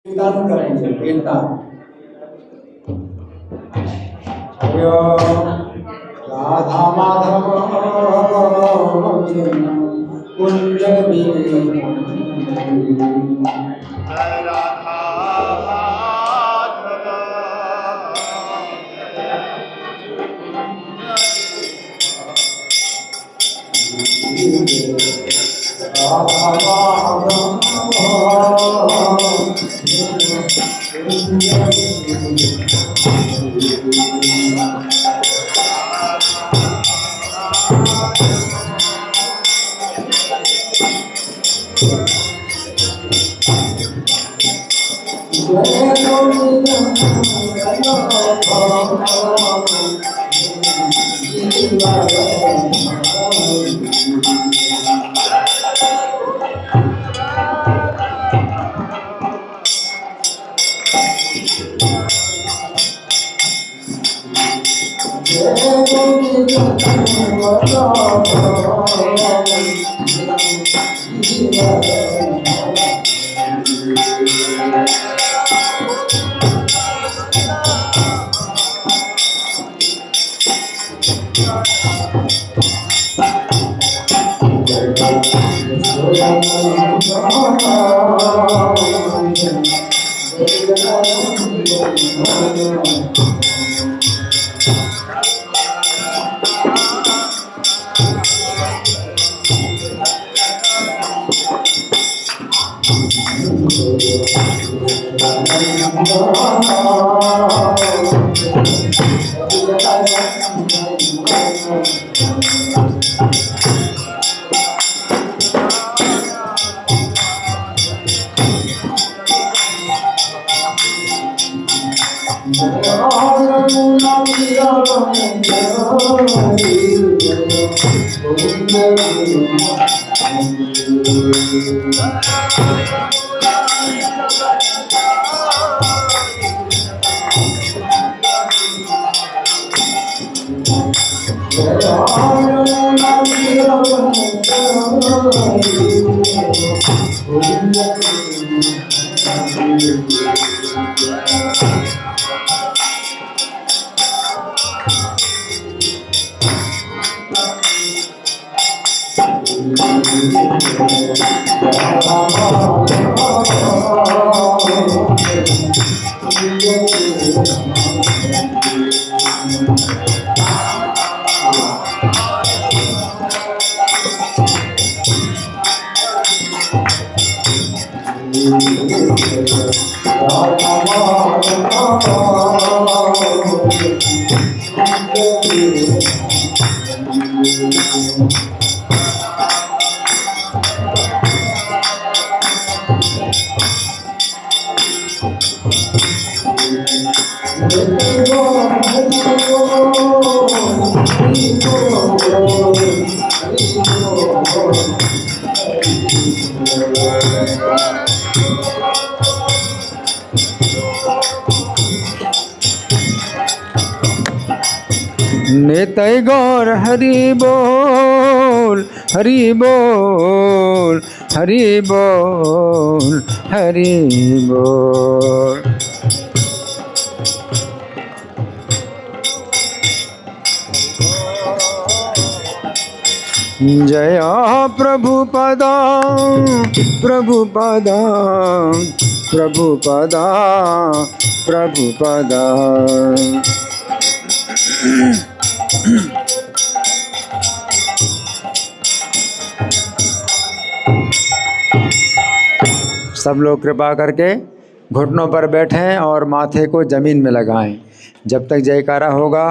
कीर्तन करेंगे कीर्तन। राधा माधव कुंज निताई गौर हरि बोल हरि बोल हरि बोल हरि बोल। जय प्रभुपदा प्रभुपदा प्रभुपदा प्रभुपदा। सब लोग कृपा करके घुटनों पर बैठें और माथे को जमीन में लगाएं। जब तक जयकारा होगा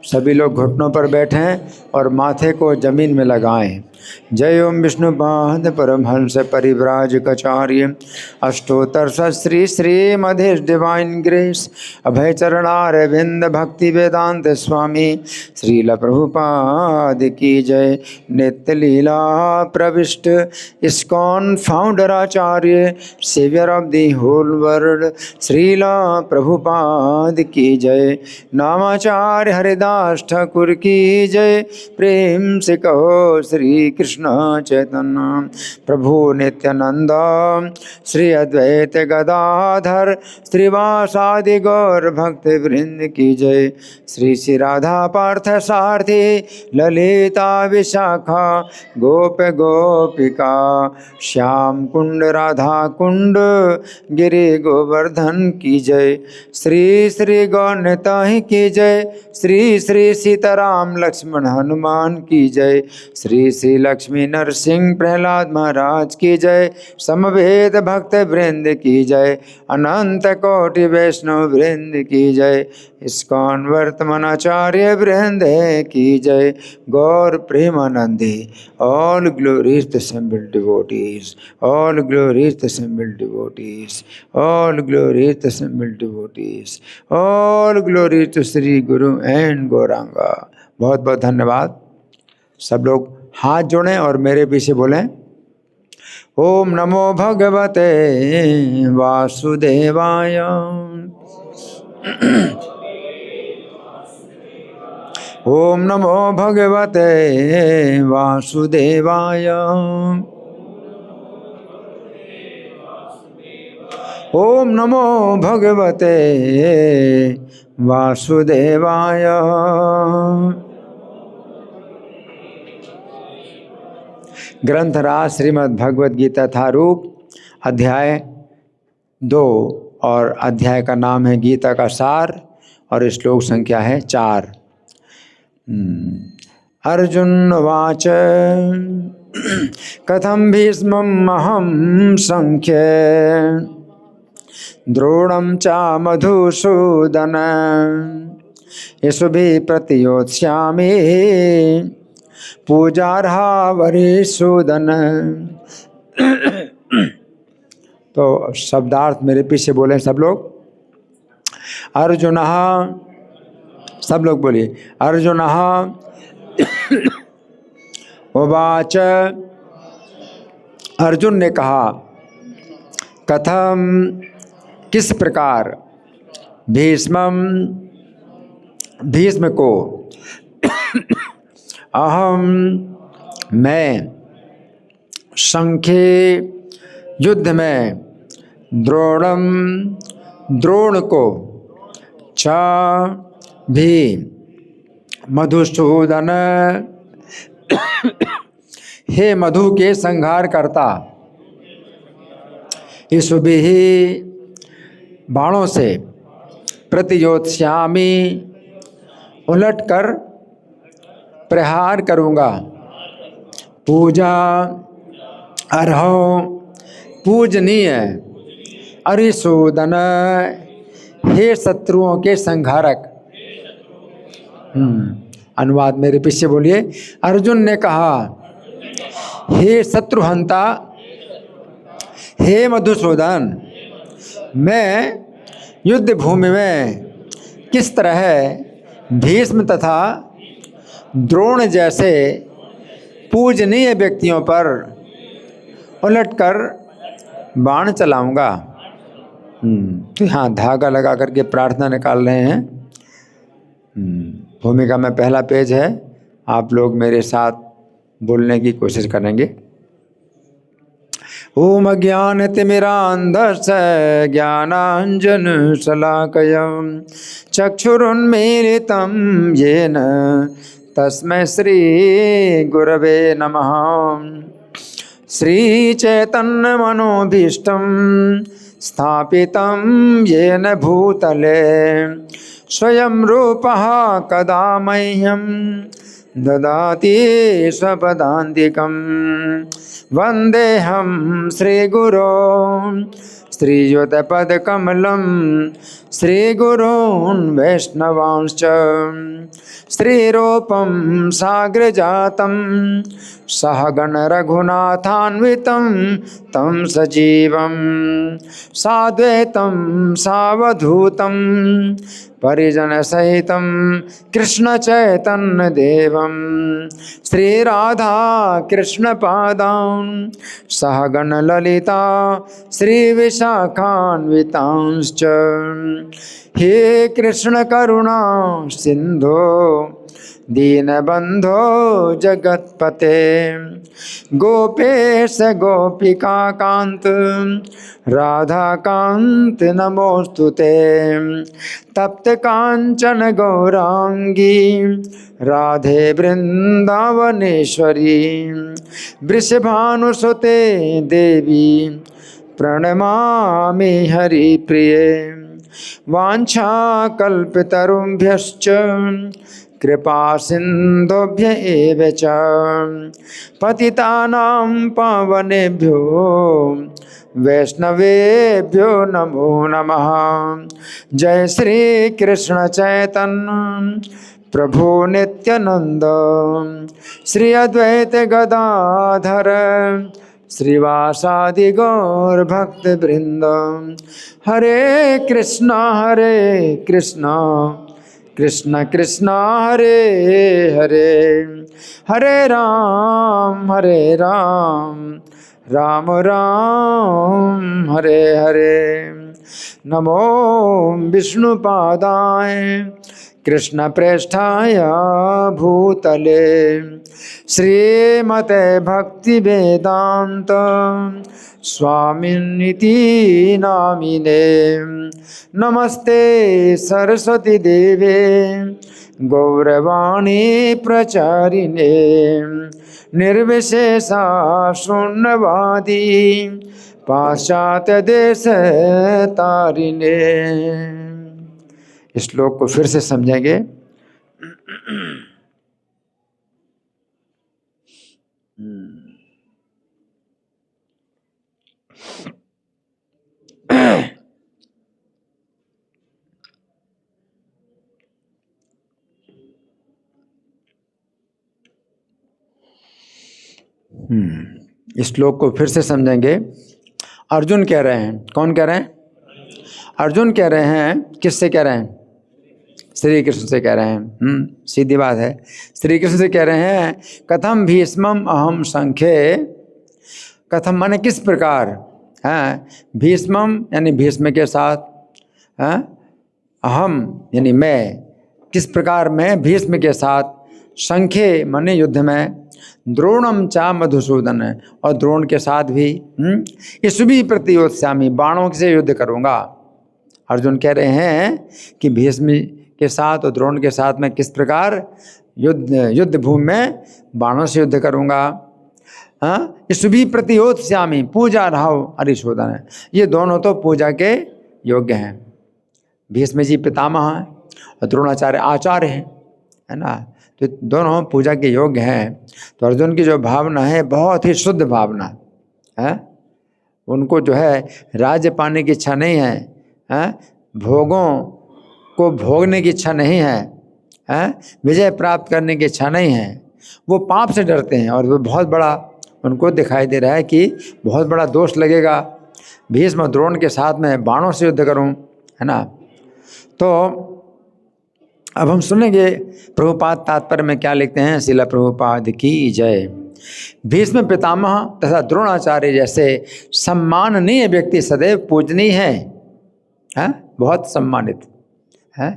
सभी लोग घुटनों पर बैठें और माथे को जमीन में लगाएं। जय ओम विष्णुपाद परमहंस परिव्राजकाचार्य अष्टोत्तर श्री श्री मधेश डिवाइन ग्रेस अभय चरणारविंद भक्ति वेदांत स्वामी श्रील प्रभुपाद की जय। नित्य लीला प्रविष्ट ISKCON founder acharya saviour of the whole world Srila Prabhupada की जय। नामाचार्य हरिदास दास ठाकुर की जय। प्रेम से कहो श्री कृष्ण चैतन्य प्रभु नित्यानंद श्री अद्वैत गदाधर श्रीवासादि गौर भक्त वृंद की जय। श्री श्री राधा पार्थ सारथी ललिता विशाखा गोप गोपिका श्याम कुंड राधा कुंड गिरि गोवर्धन की जय। श्री श्री गौरताही की जय। श्री श्री सीताराम लक्ष्मण हनुमान की जय। श्री श्री लक्ष्मी नरसिंह प्रहलाद महाराज की जय। समवेद भक्त वृंद की जय। अनंत कोटि वैष्णव वृंद की जय। इस्कॉन वर्तमान आचार्य वृंद की जय। गौर Premanandi all glories to assembled devotees, all glories to assembled devotees, all glories to assembled devotees, all glories to Sri Guru and Gauranga। बहुत बहुत धन्यवाद। सब लोग हाथ जोड़ें और मेरे पीछे बोलें ओम नमो भगवते वासुदेवाय। ओम नमो भगवते वासुदेवाय। ओम नमो भगवते वासुदेवाय। ग्रंथराज श्रीमद् भगवद गीता यथारूप अध्याय 2 और अध्याय का नाम है गीता का सार और श्लोक संख्या है 4। अर्जुन वाच कथम भीष्मम् अहं संख्ये द्रोणं च मधुसूदन यशुभिः प्रतियोत्स्यामि पूजार्हा वरिसूदन। तो शब्दार्थ मेरे पीछे बोले सब लोग। अर्जुनः, सब लोग बोलिए अर्जुनः उवाच। अर्जुन ने कहा कथम किस प्रकार भीष्म को अहम मैं संख्ये युद्ध में द्रोण को च भी मधुसूदन हे मधु के संहार करता इस भी बाणों से प्रतियोत्स्यामि उलट कर प्रहार करूँगा। पूजा अर्हो पूजनीय अरिसूदन हे शत्रुओं के संहारक। अनुवाद मेरे पीछे बोलिए। अर्जुन ने कहा हे शत्रुहंता हे मधुसूदन मैं युद्ध भूमि में किस तरह भीष्म तथा द्रोण जैसे पूजनीय व्यक्तियों पर उलटकर बाण चलाऊंगा। तो यहाँ धागा लगा करके प्रार्थना निकाल रहे हैं। भूमिका में पहला पेज है, आप लोग मेरे साथ बोलने की कोशिश करेंगे। ओम अज्ञानतिमिरान्धस्य ज्ञानाञ्जन शलाकया चक्षुरुन्मीलितं येन तस्मै श्री गुरवे नमः। श्रीचैतन्यमनोभीष्टं स्थापितं येन भूतले स्वयं रूपः कदा मह्यं ददाति स्वपदान्तिकं। वन्देऽहं श्रीगुरो श्रीयुतपदकमलं श्रीगुरून् वैष्णवांश्च श्रीरूपं साग्रजातं सहगण रघुनाथान्वितं तं सजीवं साद्वैतं सावधूतं परिजनसहितं कृष्णचैतन्यदेवं श्रीराधा कृष्णपादान् सहगण ललिता श्रीविशाखान्वितांश्च शाखान्वितांश्च हे कृष्ण करुणा सिंधो दीनबंधो जगत्पते गोपेश गोपिका कांत राधा कांत नमोस्तुते तप्त कांचन गौरांगी राधे वृंदावनेश्वरी वृषभानुसुते देवी प्रणमामि हरिप्रिये वाञ्छाकल्पतरुभ्यश्च कृपा सिन्धुभ्य एव च पतितानां पावनेभ्यो वैष्णवेभ्यो नमो नमः। जय श्री कृष्ण चैतन्य प्रभु नित्यानंद श्री अद्वैत गदाधर श्रीवासादि गौर भक्त वृंद। हरे कृष्णा कृष्ण कृष्ण हरे हरे हरे राम राम राम हरे हरे। नमो विष्णुपादाय कृष्ण प्रेष्ठाय भूतले श्रीमते भक्ति वेदांत स्वामिनिति नामिने। नमस्ते सरस्वती देवे गौरवाणी प्रचारिणे निर्विशेषा शून्यवादी पाश्चात्य देश तारिणे। इस श्लोक को फिर से समझेंगे। इस श्लोक को फिर से समझेंगे। अर्जुन कह रहे हैं, कौन कह रहे हैं? अर्जुन कह रहे हैं। किससे कह रहे हैं? श्री कृष्ण से कह रहे हैं। सीधी बात है। श्री कृष्ण से कह रहे हैं कथम भीष्मम अहम संख्ये। कथम माने किस प्रकार है, भीष्मम यानी भीष्म के साथ, अहम यानी मैं, किस प्रकार मैं भीष्म के साथ, संख्ये माने युद्ध में, द्रोणम चा मधुसूदन और द्रोण के साथ भी इस भी प्रतियोत्स्यामी बाणों से युद्ध करूँगा। अर्जुन कह रहे हैं कि भीष्म के साथ और द्रोण के साथ मैं किस प्रकार युद्ध भूमि में बाणों से युद्ध करूँगा। इस भी प्रतियोत्स्यामी पूजा राव हरिशोधन है, ये दोनों तो पूजा के योग्य हैं। भीष्म जी पितामह हैं और द्रोणाचार्य आचार्य हैं, है ना, तो दोनों पूजा के योग्य हैं। तो अर्जुन की जो भावना है बहुत ही शुद्ध भावना है। उनको जो है राज्य पाने की इच्छा नहीं है, भोगों को भोगने की इच्छा नहीं है, विजय प्राप्त करने की इच्छा नहीं है। वो पाप से डरते हैं और वो बहुत बड़ा उनको दिखाई दे रहा है कि बहुत बड़ा दोष लगेगा भीष्म द्रोण के साथ में बाणों से युद्ध करूं, है ना। तो अब हम सुनेंगे प्रभुपाद तात्पर्य में क्या लिखते हैं। शिला प्रभुपाद की जय। भीष्म पितामह तथा द्रोणाचार्य जैसे सम्माननीय व्यक्ति सदैव पूजनीय हैं, बहुत सम्मानित है।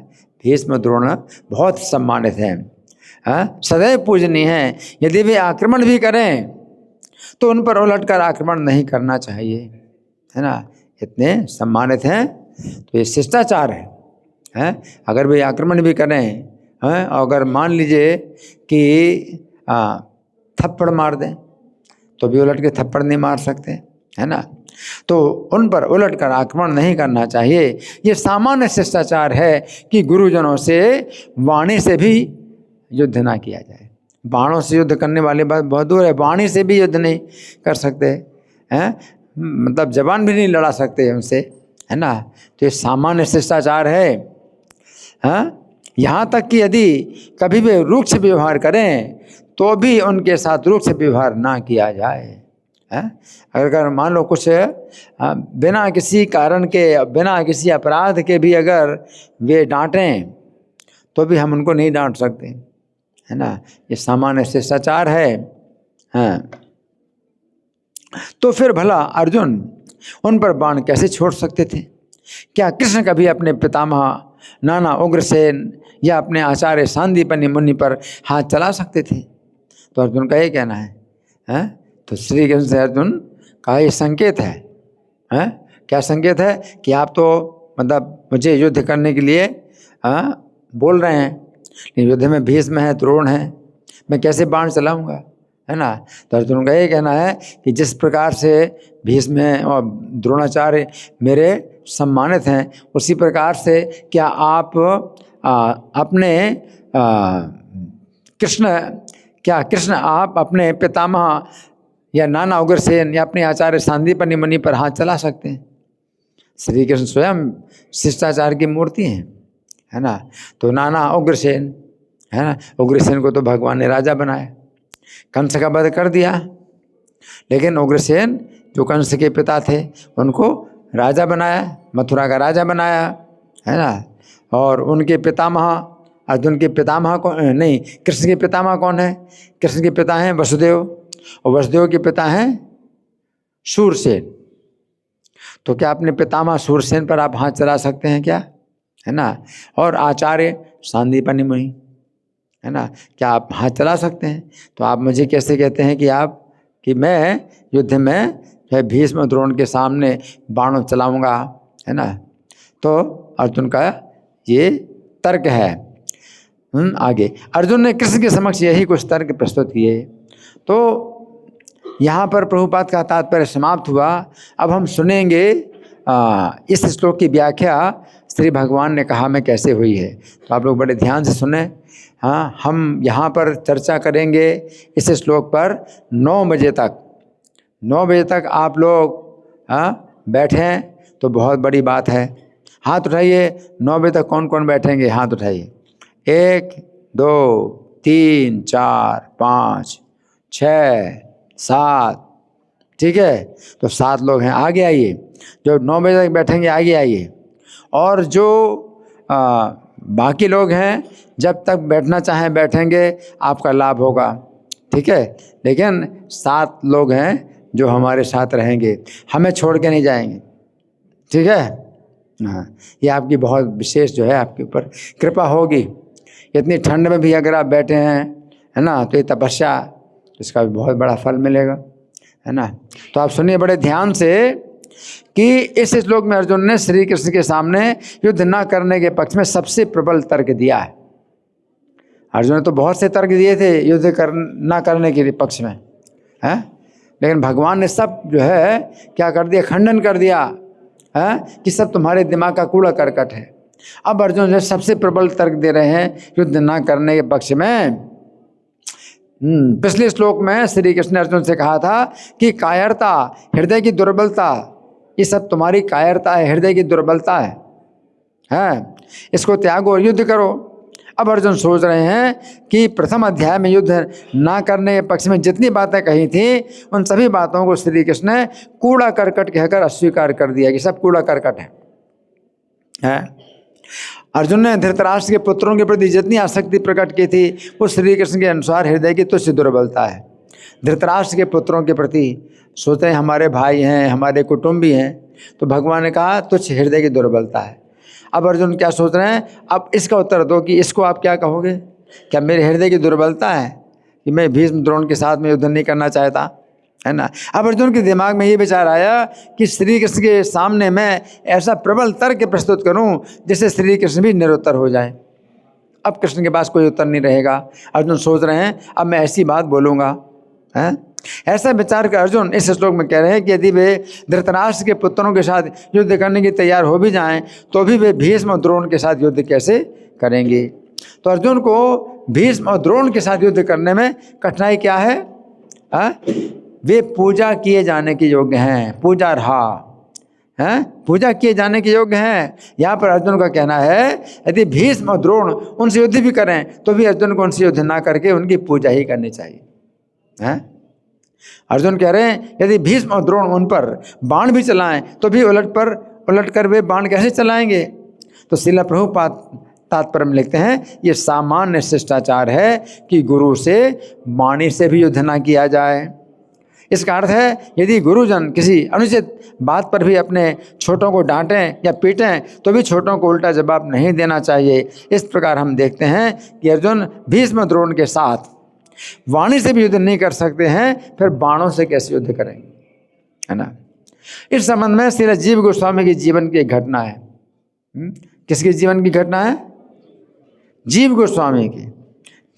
भीष्म द्रोण बहुत सम्मानित हैं, सदैव पूजनीय हैं। यदि वे आक्रमण भी करें तो उन पर उलट कर आक्रमण नहीं करना चाहिए, है ना। इतने सम्मानित हैं तो ये शिष्टाचार है। अगर वे आक्रमण भी करें, अगर मान लीजिए कि थप्पड़ मार दें तो भी उलट के थप्पड़ नहीं मार सकते, है ना। तो उन पर उलट कर आक्रमण नहीं करना चाहिए। ये सामान्य शिष्टाचार है कि गुरुजनों से वाणी से भी युद्ध ना किया जाए। बाणों से युद्ध करने वाली बात बहुत दूर है, वाणी से भी युद्ध नहीं कर सकते हैं, मतलब जबान भी नहीं लड़ा सकते उनसे, है ना। तो ये सामान्य शिष्टाचार है। यहाँ तक कि यदि कभी भी रुक्ष व्यवहार करें तो भी उनके साथ रुक्ष व्यवहार ना किया जाए। अगर मान लो कुछ बिना किसी कारण के, बिना किसी अपराध के भी अगर वे डांटें तो भी हम उनको नहीं डांट सकते, है ना। ये सामान्य शिष्टाचार है। तो फिर भला अर्जुन उन पर बाण कैसे छोड़ सकते थे? क्या कृष्ण कभी अपने पितामह नाना उग्रसेन या अपने आचार्य सांदीपनि मुनि पर हाथ चला सकते थे? तो अर्जुन का ये कहना है, हैं? तो श्री कृष्ण से अर्जुन का ये संकेत है, हैं? क्या संकेत है? कि आप तो मतलब मुझे युद्ध करने के लिए बोल रहे हैं, लेकिन युद्ध में भीष्म है, द्रोण है, मैं कैसे बाण चलाऊंगा, है ना? तो अर्जुन का ये कहना है कि जिस प्रकार से भीष्म हैं और द्रोणाचार्य मेरे सम्मानित हैं, उसी प्रकार से क्या आप अपने कृष्ण आप अपने पितामह या नाना उग्रसेन या अपने आचार्य सांदीपनि मुनि पर हाथ चला सकते हैं? श्री कृष्ण स्वयं शिष्टाचार की मूर्ति हैं, है ना? तो नाना उग्रसेन, है ना, उग्रसेन को तो भगवान ने राजा बनाया, कंस का वध कर दिया, लेकिन उग्रसेन जो कंस के पिता थे उनको राजा बनाया, मथुरा का राजा बनाया, है ना? और उनके पितामह, अर्जुन के पितामह कौन नहीं, कृष्ण के पितामह कौन है? कृष्ण के पिता हैं वसुदेव, और वसुदेव के पिता हैं शूरसेन। तो क्या अपने पितामह शूरसेन पर आप हाथ चला सकते हैं क्या, है ना? और आचार्य सांदीपनि मुनि, है ना, क्या आप हाथ चला सकते हैं? तो आप मुझे कैसे कहते हैं कि मैं युद्ध में भीष्म द्रोण के सामने बाण चलाऊंगा, है ना? तो अर्जुन का ये तर्क है। आगे अर्जुन ने कृष्ण के समक्ष यही कुछ तर्क प्रस्तुत किए। तो यहाँ पर प्रभुपाद का तात्पर्य समाप्त हुआ। अब हम सुनेंगे इस श्लोक की व्याख्या श्री भगवान ने कहा में कैसे हुई है। तो आप लोग बड़े ध्यान से सुने। हाँ, हम यहाँ पर चर्चा करेंगे इस श्लोक पर 9 बजे तक। 9 बजे तक आप लोग बैठें तो बहुत बड़ी बात है। हाथ उठाइए, 9 बजे तक कौन कौन बैठेंगे? हाथ उठाइए। 1 2 3 4 5 6 7, ठीक है? तो 7 लोग हैं, आगे आइए। जो 9 बजे तक बैठेंगे आगे आइए। और जो बाकी लोग हैं जब तक बैठना चाहें बैठेंगे, आपका लाभ होगा, ठीक है? लेकिन 7 लोग हैं जो हमारे साथ रहेंगे, हमें छोड़ के नहीं जाएंगे, ठीक है? हाँ, ये आपकी बहुत विशेष जो है आपके ऊपर कृपा होगी। इतनी ठंड में भी अगर आप बैठे हैं, है ना, तो ये तपस्या, इसका भी बहुत बड़ा फल मिलेगा, है ना? तो आप सुनिए बड़े ध्यान से कि इस श्लोक में अर्जुन ने श्री कृष्ण के सामने युद्ध न करने के पक्ष में सबसे प्रबल तर्क दिया है। अर्जुन ने तो बहुत से तर्क दिए थे युद्ध न करने के पक्ष में, है, लेकिन भगवान ने सब जो है क्या कर दिया? खंडन कर दिया, है, कि सब तुम्हारे दिमाग का कूड़ा करकट है। अब अर्जुन जो सबसे प्रबल तर्क दे रहे हैं युद्ध न करने के पक्ष में। पिछले श्लोक में श्री कृष्ण ने अर्जुन से कहा था कि कायरता, हृदय की दुर्बलता, ये सब तुम्हारी कायरता है, हृदय की दुर्बलता है, इसको त्यागो और युद्ध करो। अब अर्जुन सोच रहे हैं कि प्रथम अध्याय में युद्ध ना करने के पक्ष में जितनी बातें कही थी उन सभी बातों को श्री कृष्ण ने कूड़ा करकट कहकर अस्वीकार कर दिया कि सब कूड़ा करकट है। अर्जुन ने धृतराष्ट्र के पुत्रों के प्रति जितनी आसक्ति प्रकट की थी वो श्री कृष्ण के अनुसार हृदय की तुच्छ दुर्बलता है। धृतराष्ट्र के पुत्रों के प्रति सोचते हैं हमारे भाई हैं, हमारे कुटुंबी हैं, तो भगवान ने कहा तुच्छ हृदय की दुर्बलता है। अब अर्जुन क्या सोच रहे हैं? अब इसका उत्तर दो कि इसको आप क्या कहोगे? क्या मेरे हृदय की दुर्बलता है कि मैं भीष्म द्रोण के साथ में युद्ध नहीं करना चाहता, है ना? अब अर्जुन के दिमाग में ये विचार आया कि श्री कृष्ण के सामने मैं ऐसा प्रबल तर्क प्रस्तुत करूं जिससे श्री कृष्ण भी निरुत्तर हो जाए। अब कृष्ण के पास कोई उत्तर नहीं रहेगा। अर्जुन सोच रहे हैं अब मैं ऐसी बात बोलूँगा, है? ऐसा विचार कर अर्जुन इस श्लोक में कह रहे हैं कि यदि वे धृतराष्ट्र के पुत्रों के साथ युद्ध करने की तैयार हो भी जाएं तो भी वे भीष्म और द्रोण के साथ युद्ध कैसे करेंगे? तो अर्जुन को भीष्म और द्रोण के साथ युद्ध करने में कठिनाई क्या है? वे पूजा किए जाने के योग्य हैं, पूजा रहा है, पूजा किए जाने के योग्य हैं। यहाँ पर अर्जुन का कहना है यदि भीष्म और द्रोण उनसे युद्ध भी करें तो भी अर्जुन को उनसे युद्ध ना करके उनकी पूजा ही करनी चाहिए, है? अर्जुन कह रहे हैं यदि भीष्म और द्रोण उन पर बाण भी चलाएं तो भी उलट कर वे बाण कैसे चलाएंगे? तो श्रील प्रभुपाद तात्पर्य में लिखते हैं ये सामान्य शिष्टाचार है कि गुरु से वाणी से भी युद्ध ना किया जाए। इसका अर्थ है यदि गुरुजन किसी अनुचित बात पर भी अपने छोटों को डांटें या पीटें तो भी छोटों को उल्टा जवाब नहीं देना चाहिए। इस प्रकार हम देखते हैं कि अर्जुन भीष्म द्रोण के साथ वाणी से भी युद्ध नहीं कर सकते हैं, फिर बाणों से कैसे युद्ध करेंगे, है ना। इस संबंध में श्री जीव गोस्वामी के जीवन की एक घटना है। किसके जीवन की घटना है? जीव गोस्वामी की।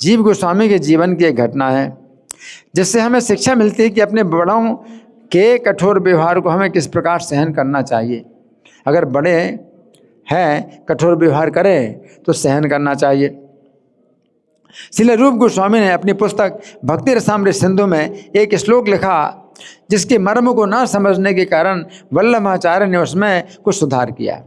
जीव गोस्वामी के जीवन की एक घटना है जिससे हमें शिक्षा मिलती है कि अपने बड़ों के कठोर व्यवहार को हमें किस प्रकार सहन करना चाहिए। अगर बड़े हैं कठोर व्यवहार करें तो सहन करना चाहिए। श्रील रूप गोस्वामी ने अपनी पुस्तक भक्ति रसामृत सिंधु में एक श्लोक लिखा जिसके मर्म को ना समझने के कारण वल्लभाचार्य ने उसमें कुछ सुधार किया।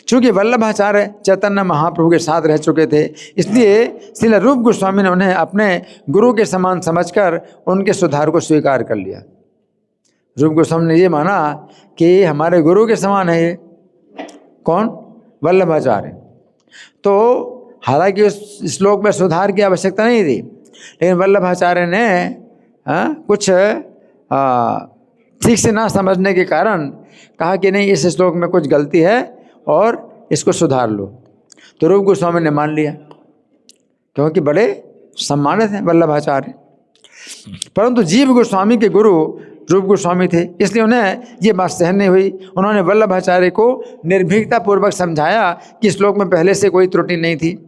चूंकि वल्लभाचार्य चैतन्य महाप्रभु के साथ रह चुके थे, इसलिए श्रील रूप गोस्वामी ने उन्हें अपने गुरु के समान समझकर उनके सुधार को स्वीकार कर लिया। रूप गोस्वामी ने ये माना कि हमारे गुरु के समान है ये। कौन? वल्लभाचार्य। तो हालांकि उस श्लोक में सुधार की आवश्यकता नहीं थी, लेकिन वल्लभाचार्य ने कुछ ठीक से ना समझने के कारण कहा कि नहीं, इस श्लोक में कुछ गलती है और इसको सुधार लो। तो रूप गोस्वामी ने मान लिया क्योंकि बड़े सम्मानित हैं वल्लभाचार्य। परंतु जीव गोस्वामी के गुरु रूप गोस्वामी थे, इसलिए उन्हें ये बात सहन नहीं हुई। उन्होंने वल्लभाचार्य को निर्भीकता पूर्वक समझाया कि श्लोक में पहले से कोई त्रुटि नहीं थी।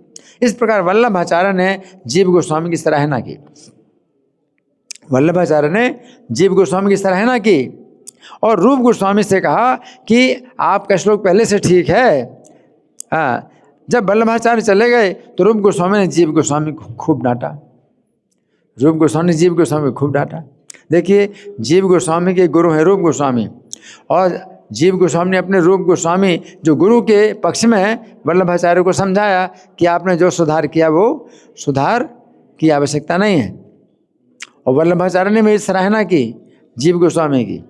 इस प्रकार वल्लभाचार्य ने जीव गोस्वामी की सराहना की। वल्लभाचार्य ने जीव गोस्वामी की सराहना की और रूप गोस्वामी से कहा कि आपका श्लोक पहले से ठीक है। जब वल्लभाचार्य चले गए तो रूप गोस्वामी ने जीव गोस्वामी को खूब डांटा। रूप गोस्वामी ने जीव गोस्वामी को खूब डांटा। देखिए, जीव गोस्वामी के गुरु हैं रूप गोस्वामी, और जीव गोस्वामी ने अपने रूप गोस्वामी जो गुरु के पक्ष में वल्लभाचार्य को समझाया कि आपने जो सुधार किया वो सुधार की आवश्यकता नहीं है। और वल्लभाचार्य ने मेरी सराहना की जीव गोस्वामी की,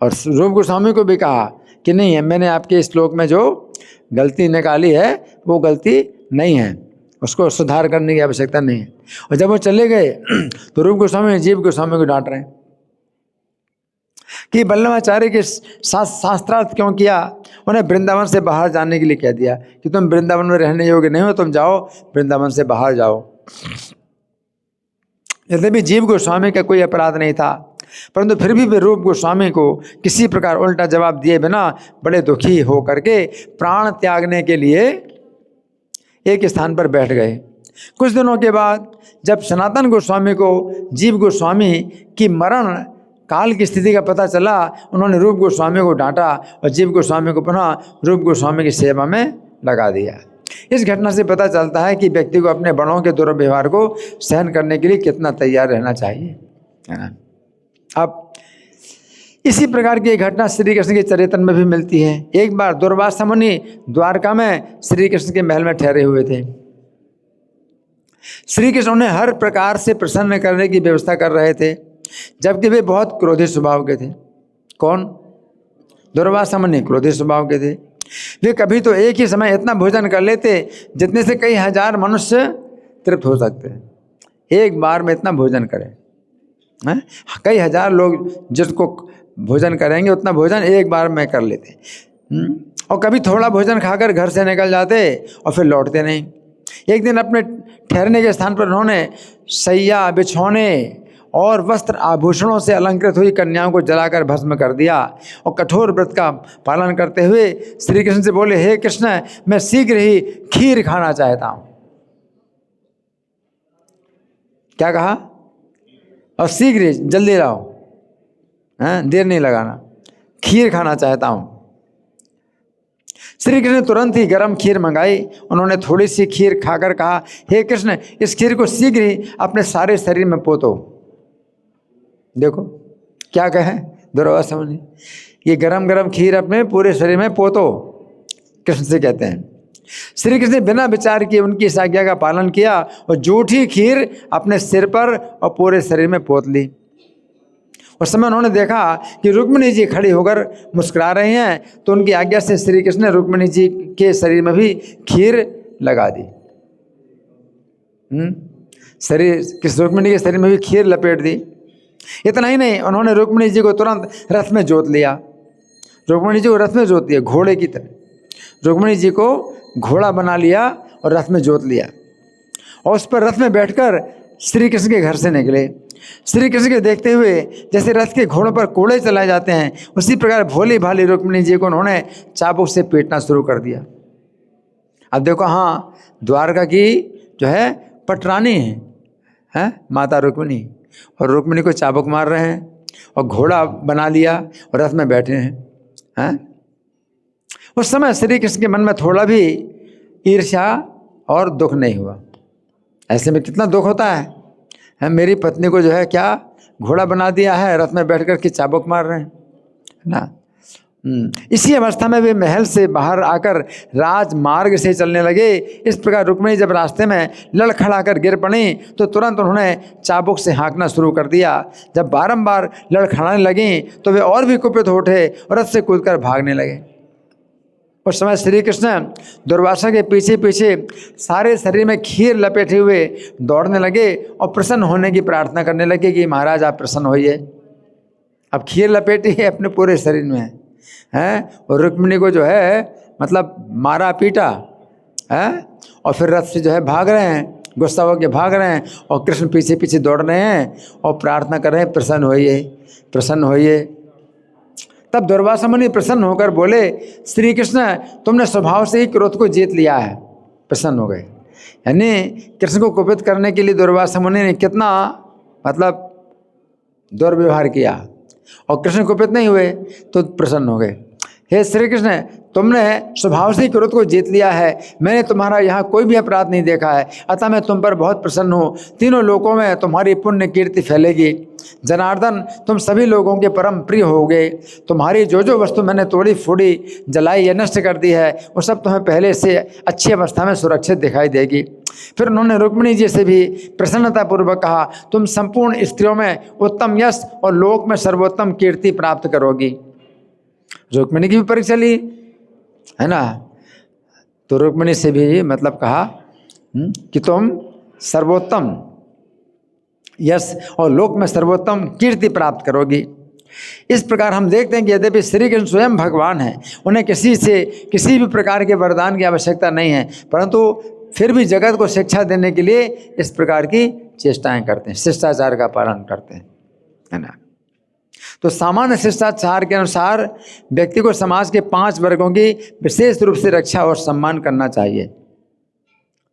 और रूप गोस्वामी को भी कहा कि नहीं है, मैंने आपके इस श्लोक में जो गलती निकाली है वो गलती नहीं है, उसको सुधार करने की आवश्यकता नहीं है। और जब वो चले गए तो रूप गोस्वामी जीव गोस्वामी को डांट रहे हैं कि वल्लभाचार्य के साथ शास्त्रार्थ क्यों किया। उन्हें वृंदावन से बाहर जाने के लिए कह दिया कि तुम वृंदावन में रहने योग्य नहीं हो, तुम जाओ वृंदावन से बाहर जाओ। यद्यपि जीव गोस्वामी का कोई अपराध नहीं था, परंतु फिर भी वे रूप गोस्वामी को किसी प्रकार उल्टा जवाब दिए बिना बड़े दुखी हो करके प्राण त्यागने के लिए एक स्थान पर बैठ गए। कुछ दिनों के बाद जब सनातन गोस्वामी को जीव गोस्वामी की मरण काल की स्थिति का पता चला, उन्होंने रूप गोस्वामी को डांटा और जीव गोस्वामी को पुनः रूप गोस्वामी की सेवा में लगा दिया। इस घटना से पता चलता है कि व्यक्ति को अपने बड़ों के दुर्व्यवहार को सहन करने के लिए कितना तैयार रहना चाहिए, है ना। अब इसी प्रकार की एक घटना श्री कृष्ण के चरित्र में भी मिलती है। एक बार दुर्वासा मुनि द्वारका में श्री कृष्ण के महल में ठहरे हुए थे। श्री कृष्ण उन्हें हर प्रकार से प्रसन्न करने की व्यवस्था कर रहे थे, जबकि वे बहुत क्रोधी स्वभाव के थे। कौन? दुर्वासा मुनि क्रोधी स्वभाव के थे। वे कभी तो एक ही समय इतना भोजन कर लेते जितने से कई हजार मनुष्य तृप्त हो सकते हैं। एक बार में इतना भोजन करें, कई हजार लोग जिसको भोजन करेंगे उतना भोजन एक बार में कर लेते। और कभी थोड़ा भोजन खाकर घर से निकल जाते और फिर लौटते नहीं। एक दिन अपने ठहरने के स्थान पर उन्होंने सैया, बिछौने और वस्त्र आभूषणों से अलंकृत हुई कन्याओं को जलाकर भस्म कर दिया और कठोर व्रत का पालन करते हुए श्री कृष्ण से बोले, हे कृष्ण, मैं शीघ्र ही खीर खाना चाहता हूँ। क्या कहा? और शीघ्र ही, जल्दी लाओ, देर नहीं लगाना, खीर खाना चाहता हूँ। श्री कृष्ण ने तुरंत ही गर्म खीर मंगाई। उन्होंने थोड़ी सी खीर खाकर कहा, हे कृष्ण, इस खीर को शीघ्र ही अपने सारे शरीर में पोतो। देखो क्या कहे दुर्वासा मुनि, ये गरम गरम खीर अपने पूरे शरीर में पोतो, कृष्ण से कहते हैं। श्री कृष्ण ने बिना विचार किए उनकी इस आज्ञा का पालन किया और जूठी खीर अपने सिर पर और पूरे शरीर में पोत ली। उस समय उन्होंने देखा कि रुक्मिणी जी खड़ी होकर मुस्कुरा रही हैं, तो उनकी आज्ञा से श्री कृष्ण ने रुक्मिणी जी के शरीर में भी खीर लगा दी। रुक्मिणी के शरीर में भी खीर लपेट दी। इतना ही नहीं, उन्होंने रुक्मिणी जी को तुरंत रथ में जोत लिया। रुक्मिणी जी को रथ में जोत दिया, घोड़े की तरह रुक्मिणी जी को घोड़ा बना लिया और रथ में जोत लिया, और उस पर रथ में बैठकर श्री कृष्ण के घर से निकले। श्री कृष्ण के देखते हुए जैसे रथ के घोड़ों पर कोड़े चलाए जाते हैं, उसी प्रकार भोली भाली रुक्मिणी जी को उन्होंने चाबुक से पीटना शुरू कर दिया। अब देखो, हाँ, द्वारका की जो है पटरानी है माता रुक्मिणी, और रुक्मिणी को चाबुक मार रहे हैं और घोड़ा बना लिया और रथ में बैठे हैं। उस समय श्री कृष्ण के मन में थोड़ा भी ईर्ष्या और दुख नहीं हुआ। ऐसे में कितना दुख होता है, मेरी पत्नी को जो है क्या घोड़ा बना दिया है, रथ में बैठ कर के चाबुक मार रहे हैं ना। इसी अवस्था में वे महल से बाहर आकर राजमार्ग से चलने लगे। इस प्रकार रुक्मिणी जब रास्ते में लड़खड़ाकर गिर पड़ी तो तुरंत उन्होंने चाबुक से हाँकना शुरू कर दिया। जब बारंबार लड़खड़ाने लगी तो वे और भी कुपित हो उठे और रथ से कूदकर भागने लगे। उस समय श्री कृष्ण दुर्वासा के पीछे पीछे सारे शरीर में खीर लपेटे हुए दौड़ने लगे और प्रसन्न होने की प्रार्थना करने लगे कि महाराज आप प्रसन्न होइए। अब खीर लपेटी है अपने पूरे शरीर में हैं, और रुक्मिणी को जो है मतलब मारा पीटा है, और फिर रथ से जो है भाग रहे हैं, गुस्सा होकर भाग रहे हैं, और कृष्ण पीछे पीछे दौड़ रहे हैं और प्रार्थना कर रहे हैं प्रसन्न होइए, प्रसन्न होइए। तब दुर्वासा मुनि प्रसन्न होकर बोले, श्री कृष्ण तुमने स्वभाव से ही क्रोध को जीत लिया है। प्रसन्न हो गए, यानी कृष्ण को कुपित करने के लिए दुर्वासा मुनि ने कितना मतलब दुर्व्यवहार किया, और कृष्ण कुपित नहीं हुए तो प्रसन्न हो गए। हे श्री कृष्ण तुमने स्वभाव से ही क्रोध को जीत लिया है, मैंने तुम्हारा यहाँ कोई भी अपराध नहीं देखा है, अतः मैं तुम पर बहुत प्रसन्न हूँ। तीनों लोकों में तुम्हारी पुण्य कीर्ति फैलेगी। जनार्दन तुम सभी लोगों के परम प्रिय होगे। तुम्हारी जो जो वस्तु मैंने तोड़ी फूड़ी जलाई या नष्ट कर दी है वो सब तुम्हें पहले से अच्छी अवस्था में सुरक्षित दिखाई देगी। फिर उन्होंने रुक्मिणी जी से भी प्रसन्नतापूर्वक कहा, तुम संपूर्ण स्त्रियों में उत्तम यश और लोक में सर्वोत्तम कीर्ति प्राप्त करोगी। रुक्मिणी की भी परीक्षा ली है ना, तो रुक्मिणी से भी मतलब कहा कि तुम सर्वोत्तम यश और लोक में सर्वोत्तम कीर्ति प्राप्त करोगी। इस प्रकार हम देखते हैं कि यद्यपि श्री कृष्ण स्वयं भगवान हैं, उन्हें किसी से किसी भी प्रकार के वरदान की आवश्यकता नहीं है, परंतु फिर भी जगत को शिक्षा देने के लिए इस प्रकार की चेष्टाएं करते हैं, शिष्टाचार का पालन करते हैं, है ना। तो सामान्य शिष्टाचार के अनुसार व्यक्ति को समाज के 5 वर्गों की विशेष रूप से रक्षा और सम्मान करना चाहिए,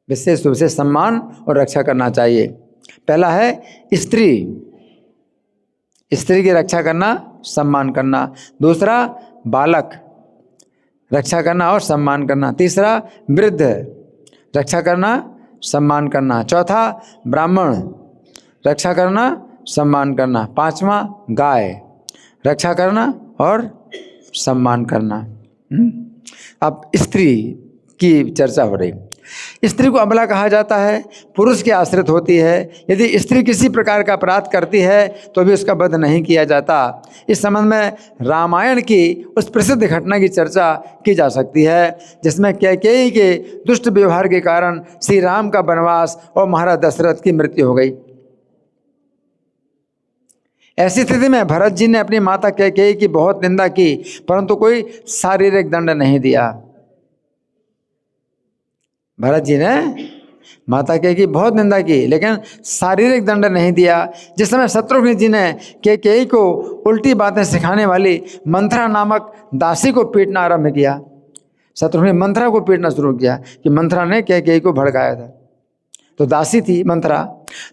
विशेष रूप से सम्मान और रक्षा करना चाहिए। पहला है स्त्री, स्त्री की रक्षा करना, सम्मान करना। दूसरा बालक, रक्षा करना और सम्मान करना। तीसरा वृद्ध, रक्षा करना, सम्मान करना। चौथा ब्राह्मण, रक्षा करना, सम्मान करना। 5वां गाय, रक्षा करना और सम्मान करना। अब स्त्री की चर्चा हो रही। स्त्री को अबला कहा जाता है, पुरुष के आश्रित होती है। यदि स्त्री किसी प्रकार का अपराध करती है तो भी उसका वध नहीं किया जाता। इस संबंध में रामायण की उस प्रसिद्ध घटना की चर्चा की जा सकती है जिसमें कैकेयी के दुष्ट व्यवहार के कारण श्री राम का वनवास और महाराज दशरथ की मृत्यु हो गई। ऐसी स्थिति में भरत जी ने अपनी माता कैकेयी की बहुत निंदा की, परंतु कोई शारीरिक दंड नहीं दिया। भरत जी ने माता कैकेयी की बहुत निंदा की लेकिन शारीरिक दंड नहीं दिया। जिस समय शत्रुघ्न जी ने कैकेयी को उल्टी बातें सिखाने वाली मंथरा नामक दासी को पीटना आरंभ किया, शत्रुघ्न ने मंथरा को पीटना शुरू किया कि मंथरा ने कैकेयी को भड़काया था, तो दासी थी मंथरा,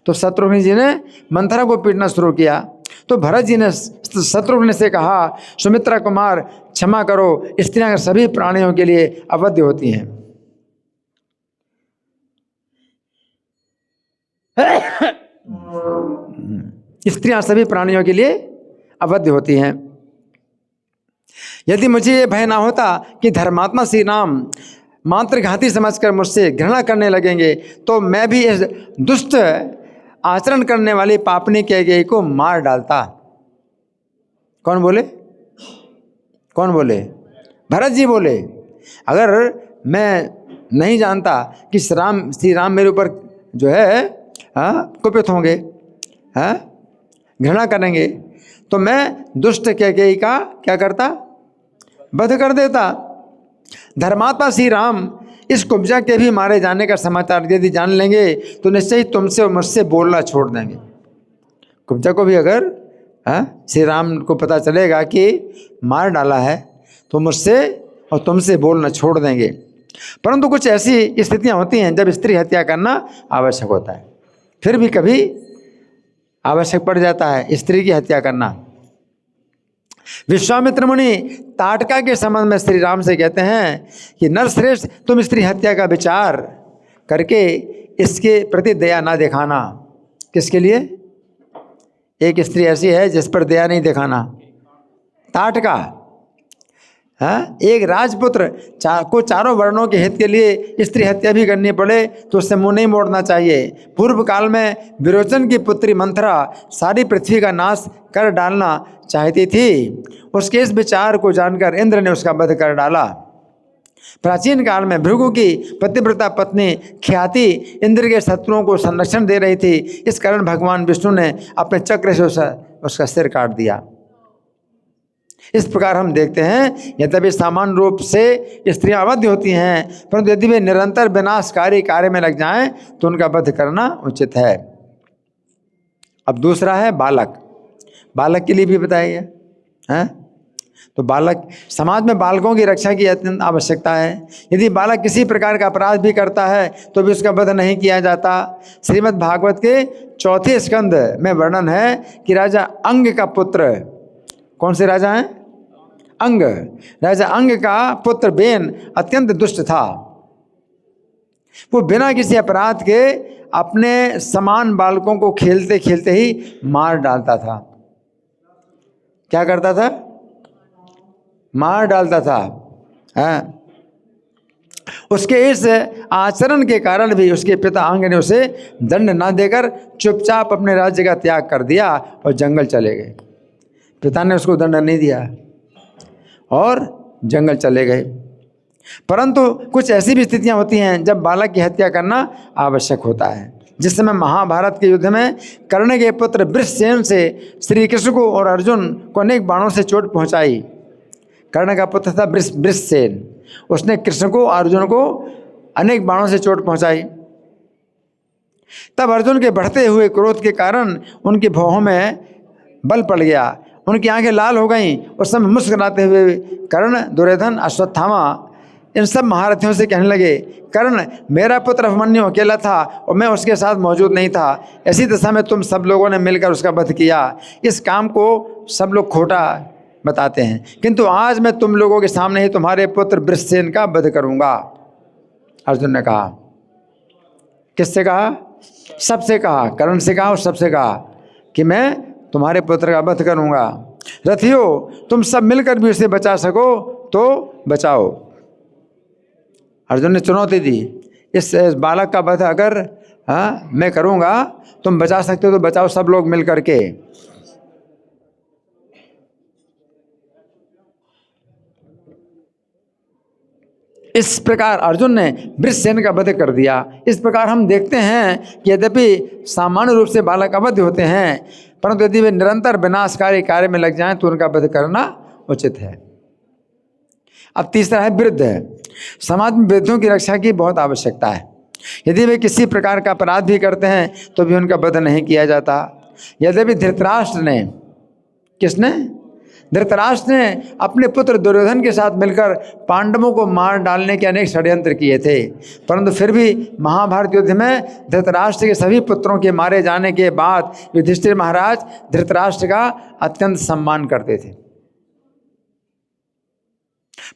तो शत्रुघ्न जी ने मंथरा को पीटना शुरू किया। तो भरत जी ने शत्रुघ्न से कहा, सुमित्रा कुमार क्षमा करो, स्त्रियां सभी प्राणियों के लिए अवध्य होती हैं। स्त्रियां सभी प्राणियों के लिए अवध्य होती हैं। यदि मुझे ये भय ना होता कि धर्मात्मा श्री राम मातृघाती समझकर मुझसे घृणा करने लगेंगे तो मैं भी इस दुष्ट आचरण करने वाली पापनी कैकेयी को मार डालता। कौन बोले? कौन बोले? भरत जी बोले। अगर मैं नहीं जानता कि श्री राम मेरे ऊपर जो है कुपित होंगे, घृणा करेंगे तो मैं दुष्ट कैकेयी का क्या करता, वध कर देता। धर्मात्मा श्री राम इस कुब्जा के भी मारे जाने का समाचार यदि जान लेंगे तो निश्चय ही तुमसे और मुझसे बोलना छोड़ देंगे। कुब्जा को भी अगर श्री राम को पता चलेगा कि मार डाला है तो मुझसे और तुमसे बोलना छोड़ देंगे। परंतु कुछ ऐसी स्थितियां होती हैं जब स्त्री हत्या करना आवश्यक होता है, फिर भी कभी आवश्यक पड़ जाता है स्त्री की हत्या करना। विश्वामित्र मुनि ताटका के संबंध में श्री राम से कहते हैं कि नरश्रेष्ठ, तुम स्त्री हत्या का विचार करके इसके प्रति दया ना दिखाना। किसके लिए? एक स्त्री ऐसी है जिस पर दया नहीं दिखाना। ताटका एक राजपुत्र को चारों वर्णों के हित के लिए स्त्री हत्या भी करनी पड़े तो उससे मुंह नहीं मोड़ना चाहिए। पूर्व काल में विरोचन की पुत्री मंथरा सारी पृथ्वी का नाश कर डालना चाहती थी। उसके इस विचार को जानकर इंद्र ने उसका वध कर डाला। प्राचीन काल में भृगु की पतिव्रता पत्नी ख्याति इंद्र के शत्रुओं को संरक्षण दे रही थी। इस कारण भगवान विष्णु ने अपने चक्र से उसका सिर काट दिया। इस प्रकार हम देखते हैं यद्यपि सामान्य रूप से स्त्रियां अवध्य होती हैं, परंतु यदि वे निरंतर विनाशकारी कार्य में लग जाएं तो उनका वध करना उचित है। अब दूसरा है बालक। बालक के लिए भी बताइए हैं। तो बालक, समाज में बालकों की रक्षा की अत्यंत आवश्यकता है। यदि बालक किसी प्रकार का अपराध भी करता है तो भी उसका वध नहीं किया जाता। श्रीमद् भागवत के 4 स्कंद में वर्णन है कि राजा अंग का पुत्र, कौन से राजा हैं? अंग। राजा अंग का पुत्र बेन अत्यंत दुष्ट था। वो बिना किसी अपराध के अपने समान बालकों को खेलते खेलते ही मार डालता था। क्या करता था? मार डालता था। उसके इस आचरण के कारण भी उसके पिता अंग ने उसे दंड न देकर चुपचाप अपने राज्य का त्याग कर दिया और जंगल चले गए। पिता ने उसको दंड नहीं दिया और जंगल चले गए। परंतु कुछ ऐसी भी स्थितियां होती हैं जब बालक की हत्या करना आवश्यक होता है। जिस समय महाभारत के युद्ध में कर्ण के पुत्र वृषसेन से श्री कृष्ण को और अर्जुन को अनेक बाणों से चोट पहुंचाई। कर्ण का पुत्र था वृषसेन। उसने कृष्ण को अर्जुन को अनेक बाणों से चोट पहुंचाई। तब अर्जुन के बढ़ते हुए क्रोध के कारण उनकी भौहों में बल पड़ गया, उनकी आंखें लाल हो गईं। उस समय मुस्कुराते हुए कर्ण, दुर्योधन, अश्वत्थामा इन सब महारथियों से कहने लगे, कर्ण, मेरा पुत्र अभिमन्यु अकेला था और मैं उसके साथ मौजूद नहीं था। ऐसी दशा में तुम सब लोगों ने मिलकर उसका वध किया। इस काम को सब लोग खोटा बताते हैं, किंतु आज मैं तुम लोगों के सामने ही तुम्हारे पुत्र वृषसेन का वध करूंगा। अर्जुन ने कहा। किससे कहा? सबसे कहा। कर्ण से कहा और सबसे कहा कि मैं तुम्हारे पुत्र का वध करूंगा। रथियो, तुम सब मिलकर भी उसे बचा सको तो बचाओ। अर्जुन ने चुनौती दी, इस बालक का वध अगर मैं करूंगा, तुम बचा सकते हो तो बचाओ, सब लोग मिल करके। इस प्रकार अर्जुन ने वृषसेन का वध कर दिया। इस प्रकार हम देखते हैं कि यद्यपि सामान्य रूप से बालक अवध्य होते हैं, परंतु यदि वे निरंतर विनाशकारी कार्य में लग जाएं तो उनका वध करना उचित है। अब तीसरा है वृद्ध। समाज में वृद्धों की रक्षा की बहुत आवश्यकता है। यदि वे किसी प्रकार का अपराध भी करते हैं तो भी उनका वध नहीं किया जाता। यद्यपि धृतराष्ट्र ने, किसने? धृतराष्ट्र ने अपने पुत्र दुर्योधन के साथ मिलकर पांडवों को मार डालने के अनेक षड्यंत्र किए थे, परंतु फिर भी महाभारत युद्ध में धृतराष्ट्र के सभी पुत्रों के मारे जाने के बाद युधिष्ठिर महाराज धृतराष्ट्र का अत्यंत सम्मान करते थे।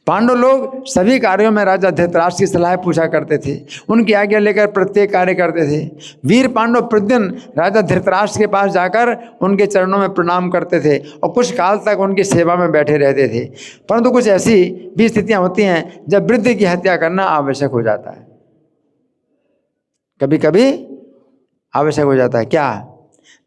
पांडव लोग सभी कार्यों में राजा धृतराष्ट्र की सलाह पूछा करते थे, उनकी आज्ञा लेकर प्रत्येक कार्य करते थे। वीर पांडव प्रतिदिन राजा धृतराष्ट्र के पास जाकर उनके चरणों में प्रणाम करते थे और कुछ काल तक उनकी सेवा में बैठे रहते थे। परंतु कुछ ऐसी भी स्थितियां होती हैं जब वृद्ध की हत्या करना आवश्यक हो जाता है। कभी कभी आवश्यक हो जाता है। क्या?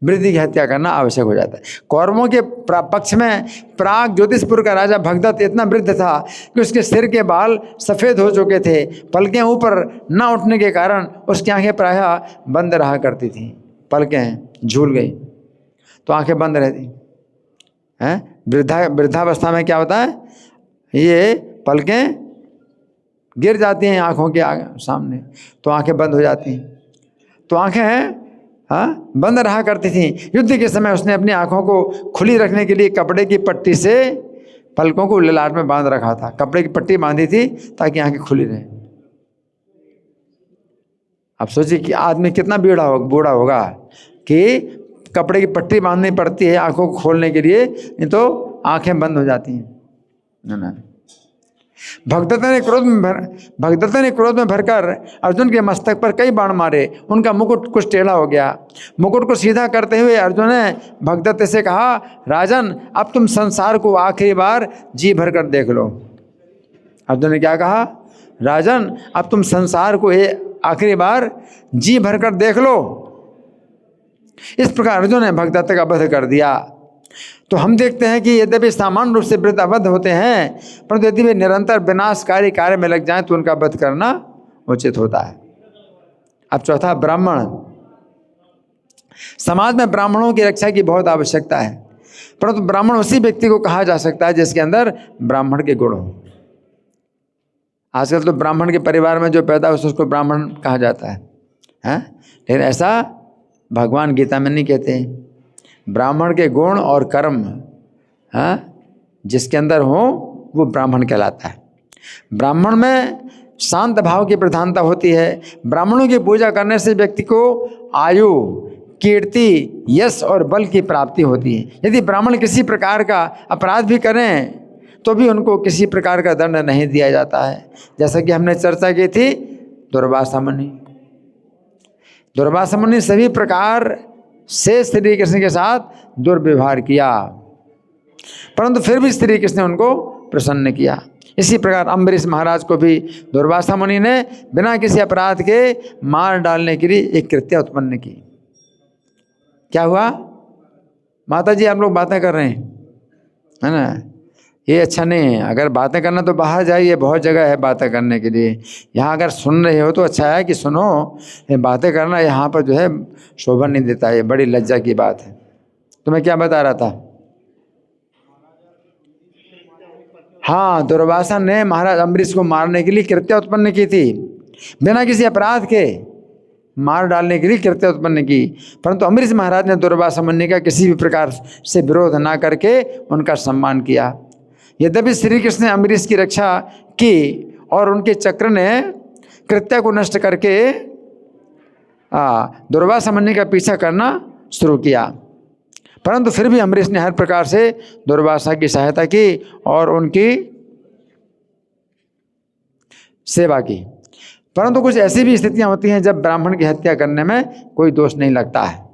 वृद्ध की हत्या करना आवश्यक हो जाता है। कौरवों के पक्ष में प्राग ज्योतिषपुर का राजा भगदत्त इतना वृद्ध था कि उसके सिर के बाल सफ़ेद हो चुके थे। पलकें ऊपर न उठने के कारण उसकी आंखें प्रायः बंद रहा करती थीं, पलकें झूल गई। तो आंखें बंद रहती हैं। वृद्धावस्था में क्या होता है, ये पलकें गिर जाती हैं आंखों के सामने, तो आंखें बंद हो जाती हैं। तो आंखें बंद रहा करती थी। युद्ध के समय उसने अपनी आंखों को खुली रखने के लिए कपड़े की पट्टी से पलकों को ललाट में बांध रखा था। कपड़े की पट्टी बांधी थी ताकि आंखें खुली रहें। अब सोचिए कि आदमी कितना बूढ़ा होगा कि कपड़े की पट्टी बांधनी पड़ती है आंखों को खोलने के लिए, नहीं तो आंखें बंद हो जाती हैं ना। भगदत्त ने क्रोध में भरकर अर्जुन के मस्तक पर कई बाण मारे। उनका मुकुट कुछ टेढ़ा हो गया। मुकुट को सीधा करते हुए अर्जुन ने भगदत्त से कहा, राजन अब तुम संसार को आखिरी बार जी भरकर देख लो। अर्जुन ने क्या कहा, राजन अब तुम संसार को आखिरी बार जी भरकर देख लो। इस प्रकार अर्जुन ने भगदत्त का वध कर दिया। तो हम देखते हैं कि यद्यपि सामान्य रूप से वृद्ध अवध होते हैं, परंतु यदि वे निरंतर विनाशकारी कार्य में लग जाएं तो उनका वध करना उचित होता है। अब चौथा, ब्राह्मण। समाज में ब्राह्मणों की रक्षा की बहुत आवश्यकता है, परंतु ब्राह्मण उसी व्यक्ति को कहा जा सकता है जिसके अंदर ब्राह्मण के गुण हो। आजकल तो ब्राह्मण के परिवार में जो पैदा हो उसको ब्राह्मण कहा जाता है, लेकिन ऐसा भगवान गीता में नहीं कहते हैं। ब्राह्मण के गुण और कर्म जिसके अंदर हो वो ब्राह्मण कहलाता है। ब्राह्मण में शांत भाव की प्रधानता होती है। ब्राह्मणों की पूजा करने से व्यक्ति को आयु, कीर्ति, यश और बल की प्राप्ति होती है। यदि ब्राह्मण किसी प्रकार का अपराध भी करें तो भी उनको किसी प्रकार का दंड नहीं दिया जाता है। जैसा कि हमने चर्चा की थी, दुर्वासा मुनि सभी प्रकार से श्री कृष्ण के साथ दुर्व्यवहार किया, परंतु फिर भी श्री कृष्ण ने उनको प्रसन्न किया। इसी प्रकार अम्बरीश महाराज को भी दुर्वासा मुनि ने बिना किसी अपराध के मार डालने के लिए एक कृत्य उत्पन्न की। क्या हुआ? माता जी आप लोग बातें कर रहे हैं, है ना? ये अच्छा नहीं है। अगर बातें करना तो बाहर जाइए, बहुत जगह है बातें करने के लिए। यहाँ अगर सुन रहे हो तो अच्छा है कि सुनो। ये बातें करना यहाँ पर जो है शोभा नहीं देता, ये बड़ी लज्जा की बात है। तो मैं क्या बता रहा था? हाँ, दुर्वासा ने महाराज अम्बरीश को मारने के लिए कृत्य उत्पन्न की थी, बिना किसी अपराध के मार डालने के लिए कृत्य उत्पन्न की। परंतु अम्बरीश महाराज ने दुर्वासा मुनि का किसी भी प्रकार से विरोध न करके उनका सम्मान किया। यद्यपि श्री कृष्ण ने अम्बरीश की रक्षा की और उनके चक्र ने कृत्य को नष्ट करके दुर्वासा मुनि का पीछा करना शुरू किया, परंतु फिर भी अम्बरीश ने हर प्रकार से दुर्वासा की सहायता की और उनकी सेवा की। परंतु कुछ ऐसी भी स्थितियां होती हैं जब ब्राह्मण की हत्या करने में कोई दोष नहीं लगता है।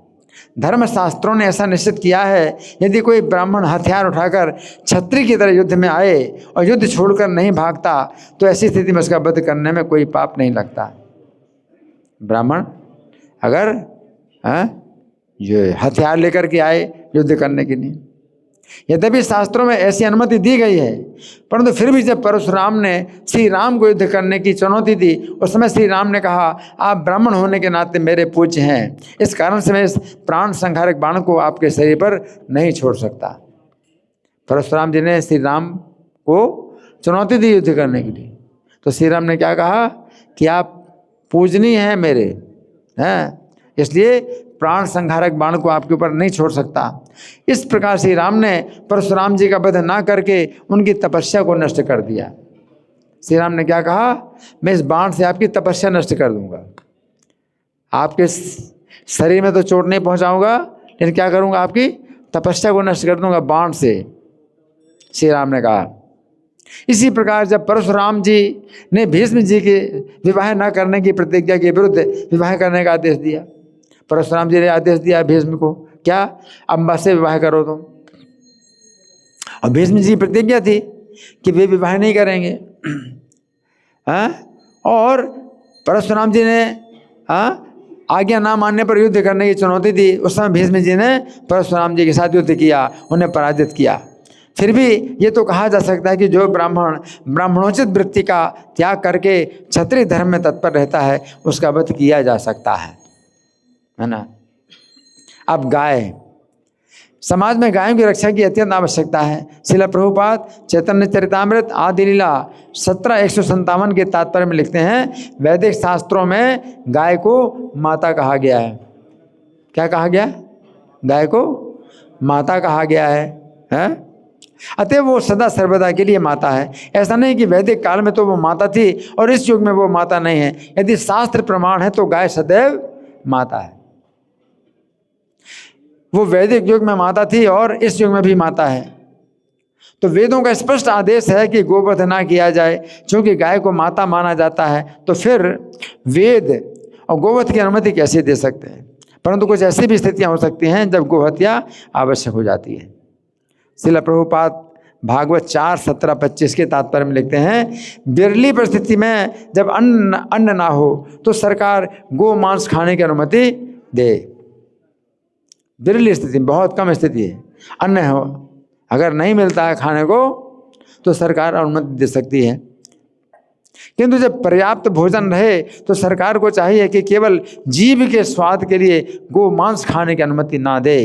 धर्मशास्त्रों ने ऐसा निश्चित किया है, यदि कोई ब्राह्मण हथियार उठाकर क्षत्रिय की तरह युद्ध में आए और युद्ध छोड़कर नहीं भागता तो ऐसी स्थिति में उसका वध करने में कोई पाप नहीं लगता। ब्राह्मण अगर ये हथियार लेकर के आए युद्ध करने के लिए, यद्यपि शास्त्रों में ऐसी अनुमति दी गई है, परंतु फिर भी जब परशुराम ने श्री राम को युद्ध करने की चुनौती दी उस समय श्री राम ने कहा, आप ब्राह्मण होने के नाते मेरे पूज्य हैं, इस कारण से मैं इस प्राण संहारक बाण को आपके शरीर पर नहीं छोड़ सकता। परशुराम जी ने श्री राम को चुनौती दी युद्ध करने के लिए, तो श्री राम ने क्या कहा कि आप पूजनीय हैं मेरे, हैं, इसलिए प्राण संहारक बाण को आपके ऊपर नहीं छोड़ सकता। इस प्रकार श्री राम ने परशुराम जी का वध ना करके उनकी तपस्या को नष्ट कर दिया। श्री राम ने क्या कहा, मैं इस बाण से आपकी तपस्या नष्ट कर दूंगा। आपके शरीर में तो चोट नहीं पहुंचाऊंगा, लेकिन क्या करूंगा, आपकी तपस्या को नष्ट कर दूंगा बाण से, श्री राम ने कहा। इसी प्रकार जब परशुराम जी ने भीष्म जी के विवाह न करने की प्रतिज्ञा के विरुद्ध विवाह करने का आदेश दिया, परशुराम जी ने आदेश दिया भीष्म को, क्या, अम्बा से विवाह करो तुम। और भीष्म जी की प्रतिज्ञा थी कि वे विवाह नहीं करेंगे। और परशुराम जी ने आज्ञा ना मानने पर युद्ध करने की चुनौती दी। उस समय भीष्म जी ने परशुराम जी के साथ युद्ध किया, उन्हें पराजित किया। फिर भी ये तो कहा जा सकता है कि जो ब्राह्मण ब्राह्मणोचित वृत्ति का त्याग करके क्षत्रिय धर्म में तत्पर रहता है उसका वध किया जा सकता है ना। अब गाय, समाज में गायों की रक्षा की अत्यंत आवश्यकता है। श्रील प्रभुपाद चैतन्य चरितामृत आदि लीला 17:157 के तात्पर्य में लिखते हैं, वैदिक शास्त्रों में गाय को माता कहा गया है। क्या कहा गया? गाय को माता कहा गया है? अतः वो सदा सर्वदा के लिए माता है। ऐसा नहीं कि वैदिक काल में तो वो माता थी और इस युग में वो माता नहीं है। यदि शास्त्र प्रमाण है तो गाय सदैव माता है। वो वैदिक युग में माता थी और इस युग में भी माता है। तो वेदों का स्पष्ट आदेश है कि गोवध ना किया जाए, क्योंकि गाय को माता माना जाता है। तो फिर वेद और गोवध की अनुमति कैसे दे सकते हैं? परंतु कुछ ऐसी भी स्थितियां हो सकती हैं जब गोहत्या आवश्यक हो जाती है। श्रील प्रभुपाद भागवत 4:17-25 के तात्पर्य में लिखते हैं, बिरली परिस्थिति में जब अन्न ना हो तो सरकार गो मांस खाने की अनुमति दे। बिरली स्थिति, बहुत कम स्थिति है, अन्न हो अगर नहीं मिलता है खाने को तो सरकार अनुमति दे सकती है। किंतु जब पर्याप्त भोजन रहे तो सरकार को चाहिए कि केवल जीभ के स्वाद के लिए गो मांस खाने की अनुमति ना दे।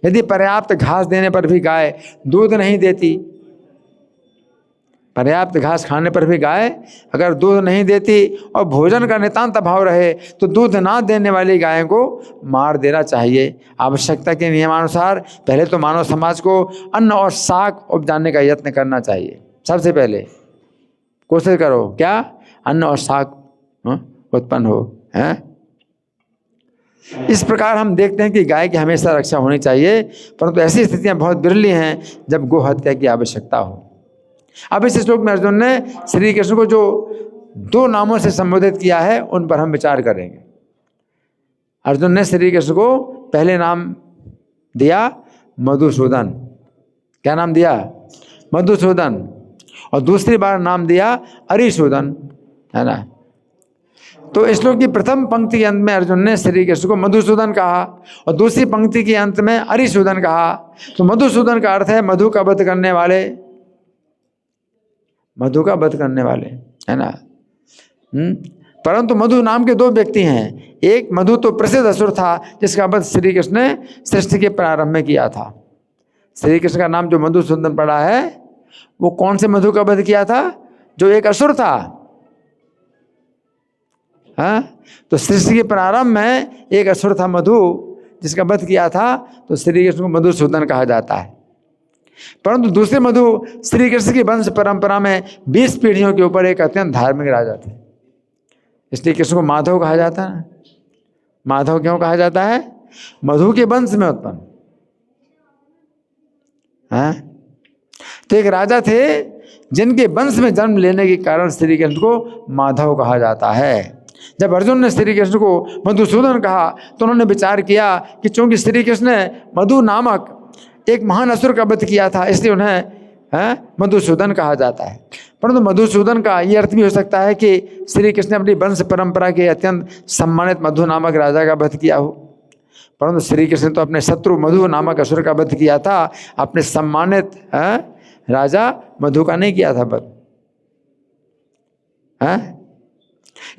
यदि पर्याप्त घास देने पर भी गाय दूध नहीं देती, पर्याप्त घास खाने पर भी गाय अगर दूध नहीं देती और भोजन का नितांत अभाव रहे तो दूध ना देने वाली गाय को मार देना चाहिए। आवश्यकता के नियमानुसार पहले तो मानव समाज को अन्न और साग उपजाने का यत्न करना चाहिए। सबसे पहले कोशिश करो क्या अन्न और साग उत्पन्न हो है। इस प्रकार हम देखते हैं कि गाय की हमेशा रक्षा होनी चाहिए, परंतु ऐसी स्थितियां बहुत बिरली हैं जब गो हत्या की आवश्यकता हो। अब इस श्लोक में अर्जुन ने श्री कृष्ण को जो 2 नामों से संबोधित किया है उन पर हम विचार करेंगे। अर्जुन ने श्री कृष्ण को पहले नाम दिया मधुसूदन। क्या नाम दिया? मधुसूदन। और दूसरी बार नाम दिया अरिसूदन, है ना। तो इस श्लोक की प्रथम पंक्ति के अंत में अर्जुन ने श्री कृष्ण को मधुसूदन कहा और दूसरी पंक्ति के अंत में अरिसूदन कहा। तो मधुसूदन का अर्थ है मधु का वध करने वाले, मधु का वध करने वाले, है ना। परंतु मधु नाम के 2 व्यक्ति हैं। एक मधु तो प्रसिद्ध असुर था जिसका वध श्री कृष्ण ने सृष्टि के प्रारंभ में किया था। श्री कृष्ण का नाम जो मधुसूदन पड़ा है वो कौन से मधु का वध किया था? जो एक असुर था। हाँ, तो सृष्टि के प्रारंभ में एक असुर था मधु जिसका वध किया था, तो श्री कृष्ण को मधुसूदन कहा जाता है। परंतु दूसरे मधु श्री कृष्ण की वंश परंपरा में 20 पीढ़ियों के ऊपर एक अत्यंत धार्मिक राजा थे, इसलिए कृष्ण को माधव कहा जाता है। माधव क्यों कहा जाता है? मधु के वंश में उत्पन्न। तो एक राजा थे जिनके वंश में जन्म लेने के कारण श्री कृष्ण को माधव कहा जाता है। जब अर्जुन ने श्री कृष्ण को मधुसूदन कहा तो उन्होंने विचार किया कि चूंकि श्री कृष्ण ने मधु नामक एक महान असुर का वध किया था इसलिए उन्हें मधुसूदन कहा जाता है। परंतु मधुसूदन का ये अर्थ भी हो सकता है कि श्री कृष्ण ने अपनी वंश परंपरा के अत्यंत सम्मानित मधु नामक राजा का वध किया हो। परंतु श्री कृष्ण तो अपने शत्रु मधु नामक असुर का वध किया था, अपने सम्मानित राजा मधु का नहीं किया था वध।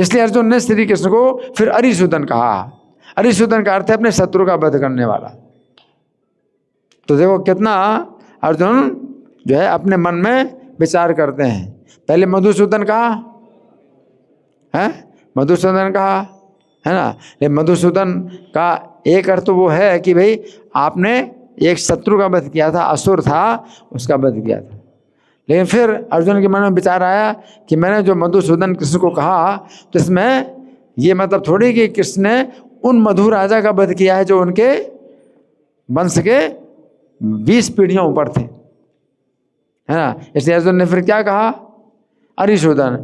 इसलिए अर्जुन ने श्री कृष्ण को फिर अरिसूदन कहा। अरिसूदन का अर्थ है अपने शत्रु का वध करने वाला। तो देखो कितना अर्जुन जो है अपने मन में विचार करते हैं। पहले मधुसूदन कहा है, मधुसूदन कहा, है ना। ये मधुसूदन का एक अर्थ वो है कि भाई आपने एक शत्रु का वध किया था, असुर था, उसका वध किया था। लेकिन फिर अर्जुन के मन में विचार आया कि मैंने जो मधुसूदन कृष्ण को कहा तो इसमें ये मतलब थोड़ी कि कृष्ण ने उन मधु राजा का वध किया है जो उनके वंश के 20 पीढ़ियों ऊपर थे, है ना। इसलिए अर्जुन ने फिर क्या कहा? अरिसूदन,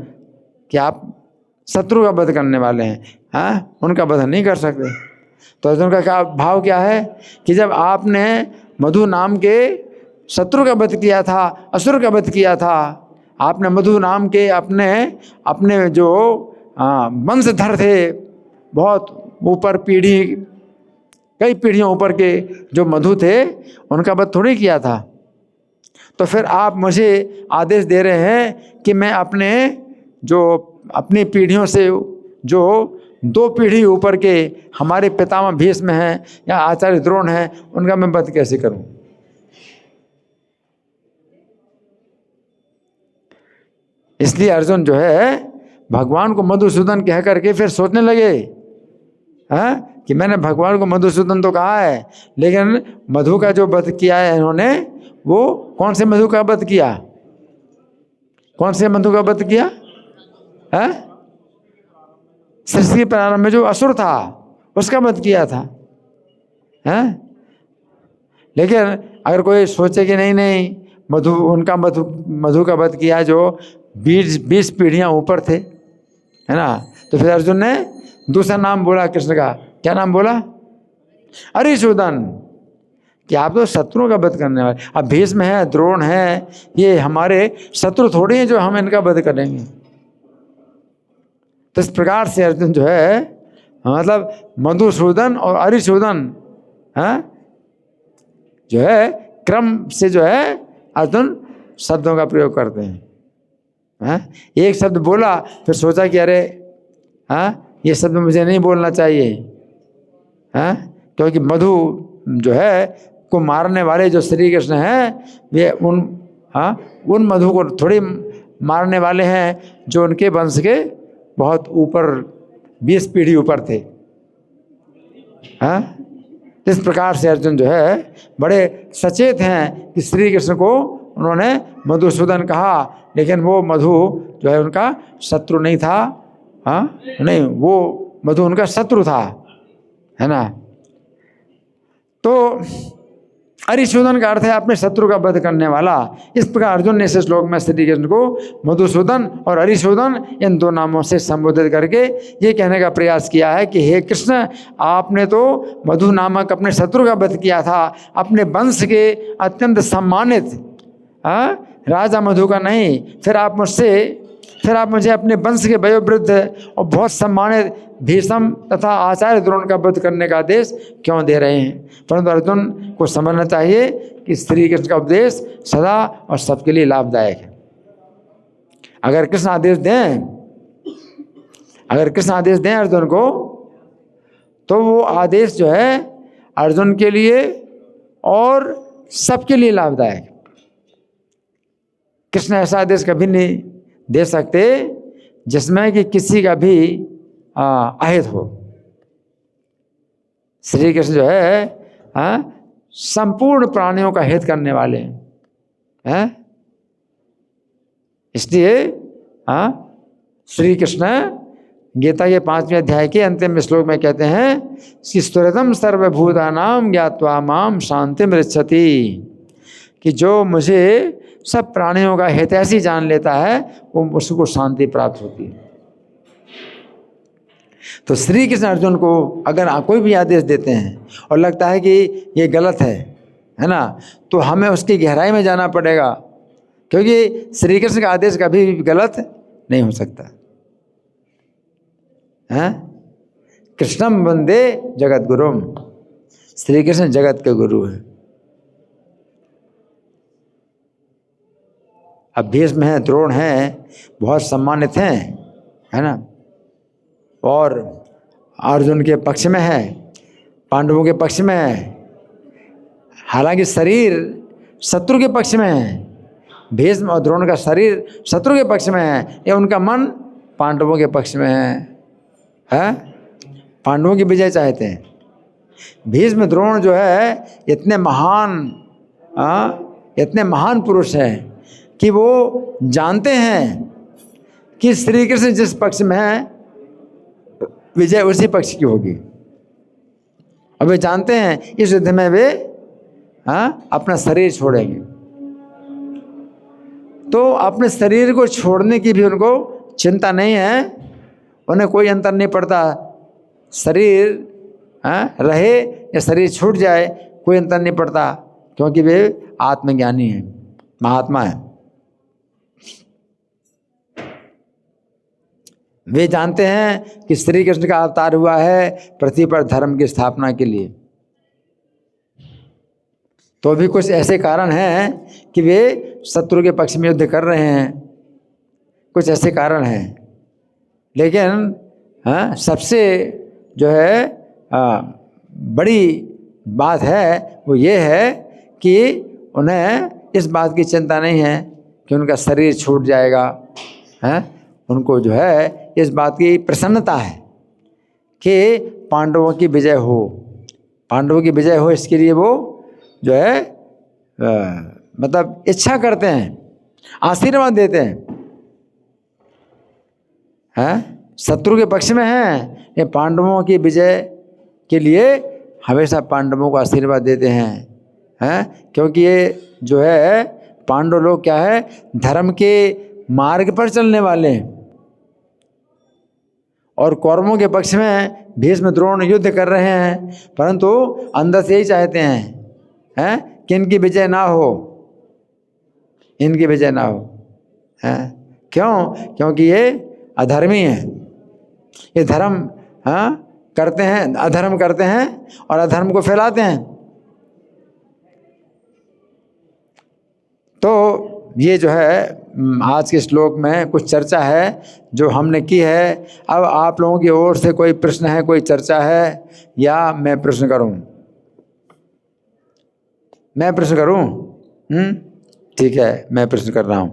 कि आप शत्रु का वध करने वाले हैं, उनका वध नहीं कर सकते। तो अर्जुन का क्या भाव क्या है कि जब आपने मधु नाम के शत्रु का वध किया था, असुर का वध किया था, आपने मधु नाम के अपने जो वंशधर थे, बहुत ऊपर पीढ़ी, कई पीढ़ियों ऊपर के जो मधु थे, उनका वध थोड़ी किया था। तो फिर आप मुझे आदेश दे रहे हैं कि मैं अपनी पीढ़ियों से जो 2 पीढ़ी ऊपर के हमारे पितामह भीष्म हैं या आचार्य द्रोण हैं, उनका मैं वध कैसे करूं? इसलिए अर्जुन जो है भगवान को मधुसूदन कह करके फिर सोचने लगे कि मैंने भगवान को मधुसूदन तो कहा है, लेकिन मधु का जो वध किया है इन्होंने, वो कौन से मधु का वध किया? कौन से मधु का वध किया? सृष्टि प्रारंभ में जो असुर था उसका वध किया था। लेकिन अगर कोई सोचे कि नहीं नहीं मधु का वध किया जो 20 पीढ़ियां ऊपर थे, है ना, तो फिर अर्जुन ने दूसरा नाम बोला कृष्ण का। क्या नाम बोला? अरिसूदन, कि आप तो शत्रुओं का वध करने वाले। अब भीष्म है, द्रोण है, ये हमारे शत्रु थोड़ी हैं जो हम इनका वध करेंगे। तो इस प्रकार से अर्जुन जो है मतलब मधुसूदन और अरिसूदन जो है क्रम से जो है अर्जुन शब्दों का प्रयोग करते हैं। एक शब्द बोला फिर सोचा कि अरे ये शब्द मुझे नहीं बोलना चाहिए, क्योंकि मधु जो है को मारने वाले जो श्री कृष्ण हैं ये उन मधु को थोड़ी मारने वाले हैं जो उनके वंश के बहुत ऊपर 20 पीढ़ी ऊपर थे। इस प्रकार से अर्जुन जो है बड़े सचेत हैं कि श्री कृष्ण को उन्होंने मधुसूदन कहा, लेकिन वो मधु जो है उनका शत्रु नहीं था। नहीं, वो मधु उनका शत्रु था, है ना। तो अरिसूदन का अर्थ है अपने शत्रु का वध करने वाला। इस प्रकार अर्जुन ने इस श्लोक में श्री कृष्ण को मधुसूदन और अरिसूदन इन 2 नामों से संबोधित करके ये कहने का प्रयास किया है कि हे कृष्ण, आपने तो मधु नामक अपने शत्रु का वध किया था, अपने वंश के अत्यंत सम्मानित राजा मधु का नहीं। फिर आप मुझे अपने वंश के वयोवृद्ध और बहुत सम्मानित भीष्म तथा आचार्य द्रोण का वध करने का आदेश क्यों दे रहे हैं? परंतु अर्जुन को समझना चाहिए कि श्री कृष्ण का उपदेश सदा और सबके लिए लाभदायक है। अगर कृष्ण आदेश दें अर्जुन को, तो वो आदेश जो है अर्जुन के लिए और सबके लिए लाभदायक है। कृष्ण ऐसा आदेश कभी नहीं दे सकते जिसमें कि किसी का भी अहित हो। श्री कृष्ण जो है संपूर्ण प्राणियों का हित करने वाले हैं। इसलिए श्री कृष्ण गीता के 5वें अध्याय के अंतिम श्लोक में कहते हैं कि स्तुरतम सर्वभूतानां ज्ञात्वा माम शांतिम ऋच्छति, कि जो मुझे सब प्राणियों का हित ऐसी जान लेता है वो उसको शांति प्राप्त होती है। तो श्री कृष्ण अर्जुन को अगर कोई भी आदेश देते हैं और लगता है कि ये गलत है ना, तो हमें उसकी गहराई में जाना पड़ेगा, क्योंकि श्री कृष्ण का आदेश कभी भी गलत नहीं हो सकता है। कृष्णम वंदे जगत गुरुम, श्री कृष्ण जगत के गुरु हैं। अब भीष्म हैं, द्रोण हैं, बहुत सम्मानित हैं, है ना, और अर्जुन के पक्ष में है, पांडवों के पक्ष में है। हालांकि शरीर शत्रु के पक्ष में है, भीष्म और द्रोण का शरीर शत्रु के पक्ष में है, या उनका मन पांडवों के पक्ष में है? पांडवों की विजय चाहते हैं। भीष्म द्रोण जो है इतने महान पुरुष हैं कि वो जानते हैं कि श्री कृष्ण जिस पक्ष में है विजय उसी पक्ष की होगी, और वे जानते हैं इस युद्ध में वे अपना शरीर छोड़ेंगे। तो अपने शरीर को छोड़ने की भी उनको चिंता नहीं है, उन्हें कोई अंतर नहीं पड़ता, शरीर रहे या शरीर छूट जाए कोई अंतर नहीं पड़ता, क्योंकि वे आत्मज्ञानी हैं, महात्मा हैं। वे जानते हैं कि श्री कृष्ण का अवतार हुआ है पृथ्वी पर धर्म की स्थापना के लिए। तो भी कुछ ऐसे कारण हैं कि वे शत्रु के पक्ष में युद्ध कर रहे हैं, कुछ ऐसे कारण हैं। लेकिन हाँ, सबसे जो है बड़ी बात है वो ये है कि उन्हें इस बात की चिंता नहीं है कि उनका शरीर छूट जाएगा। हैं, उनको जो है इस बात की प्रसन्नता है कि पांडवों की विजय हो, पांडवों की विजय हो, इसके लिए वो जो है मतलब इच्छा करते हैं, आशीर्वाद देते हैं। शत्रु के पक्ष में हैं, ये पांडवों की विजय के लिए हमेशा पांडवों को आशीर्वाद देते हैं। क्योंकि ये जो है पांडव लोग क्या है, धर्म के मार्ग पर चलने वाले हैं। और कौरवों के पक्ष में भीष्म द्रोण युद्ध कर रहे हैं, परंतु अंदर से यही चाहते हैं कि इनकी विजय ना हो, इनकी विजय ना हो। क्यों? क्योंकि ये अधर्मी हैं, ये धर्म करते हैं, अधर्म करते हैं और अधर्म को फैलाते हैं। तो ये जो है आज के श्लोक में कुछ चर्चा है जो हमने की है। अब आप लोगों की ओर से कोई प्रश्न है, कोई चर्चा है, या मैं प्रश्न करूं? मैं प्रश्न करूं? ठीक है, मैं प्रश्न कर रहा हूं।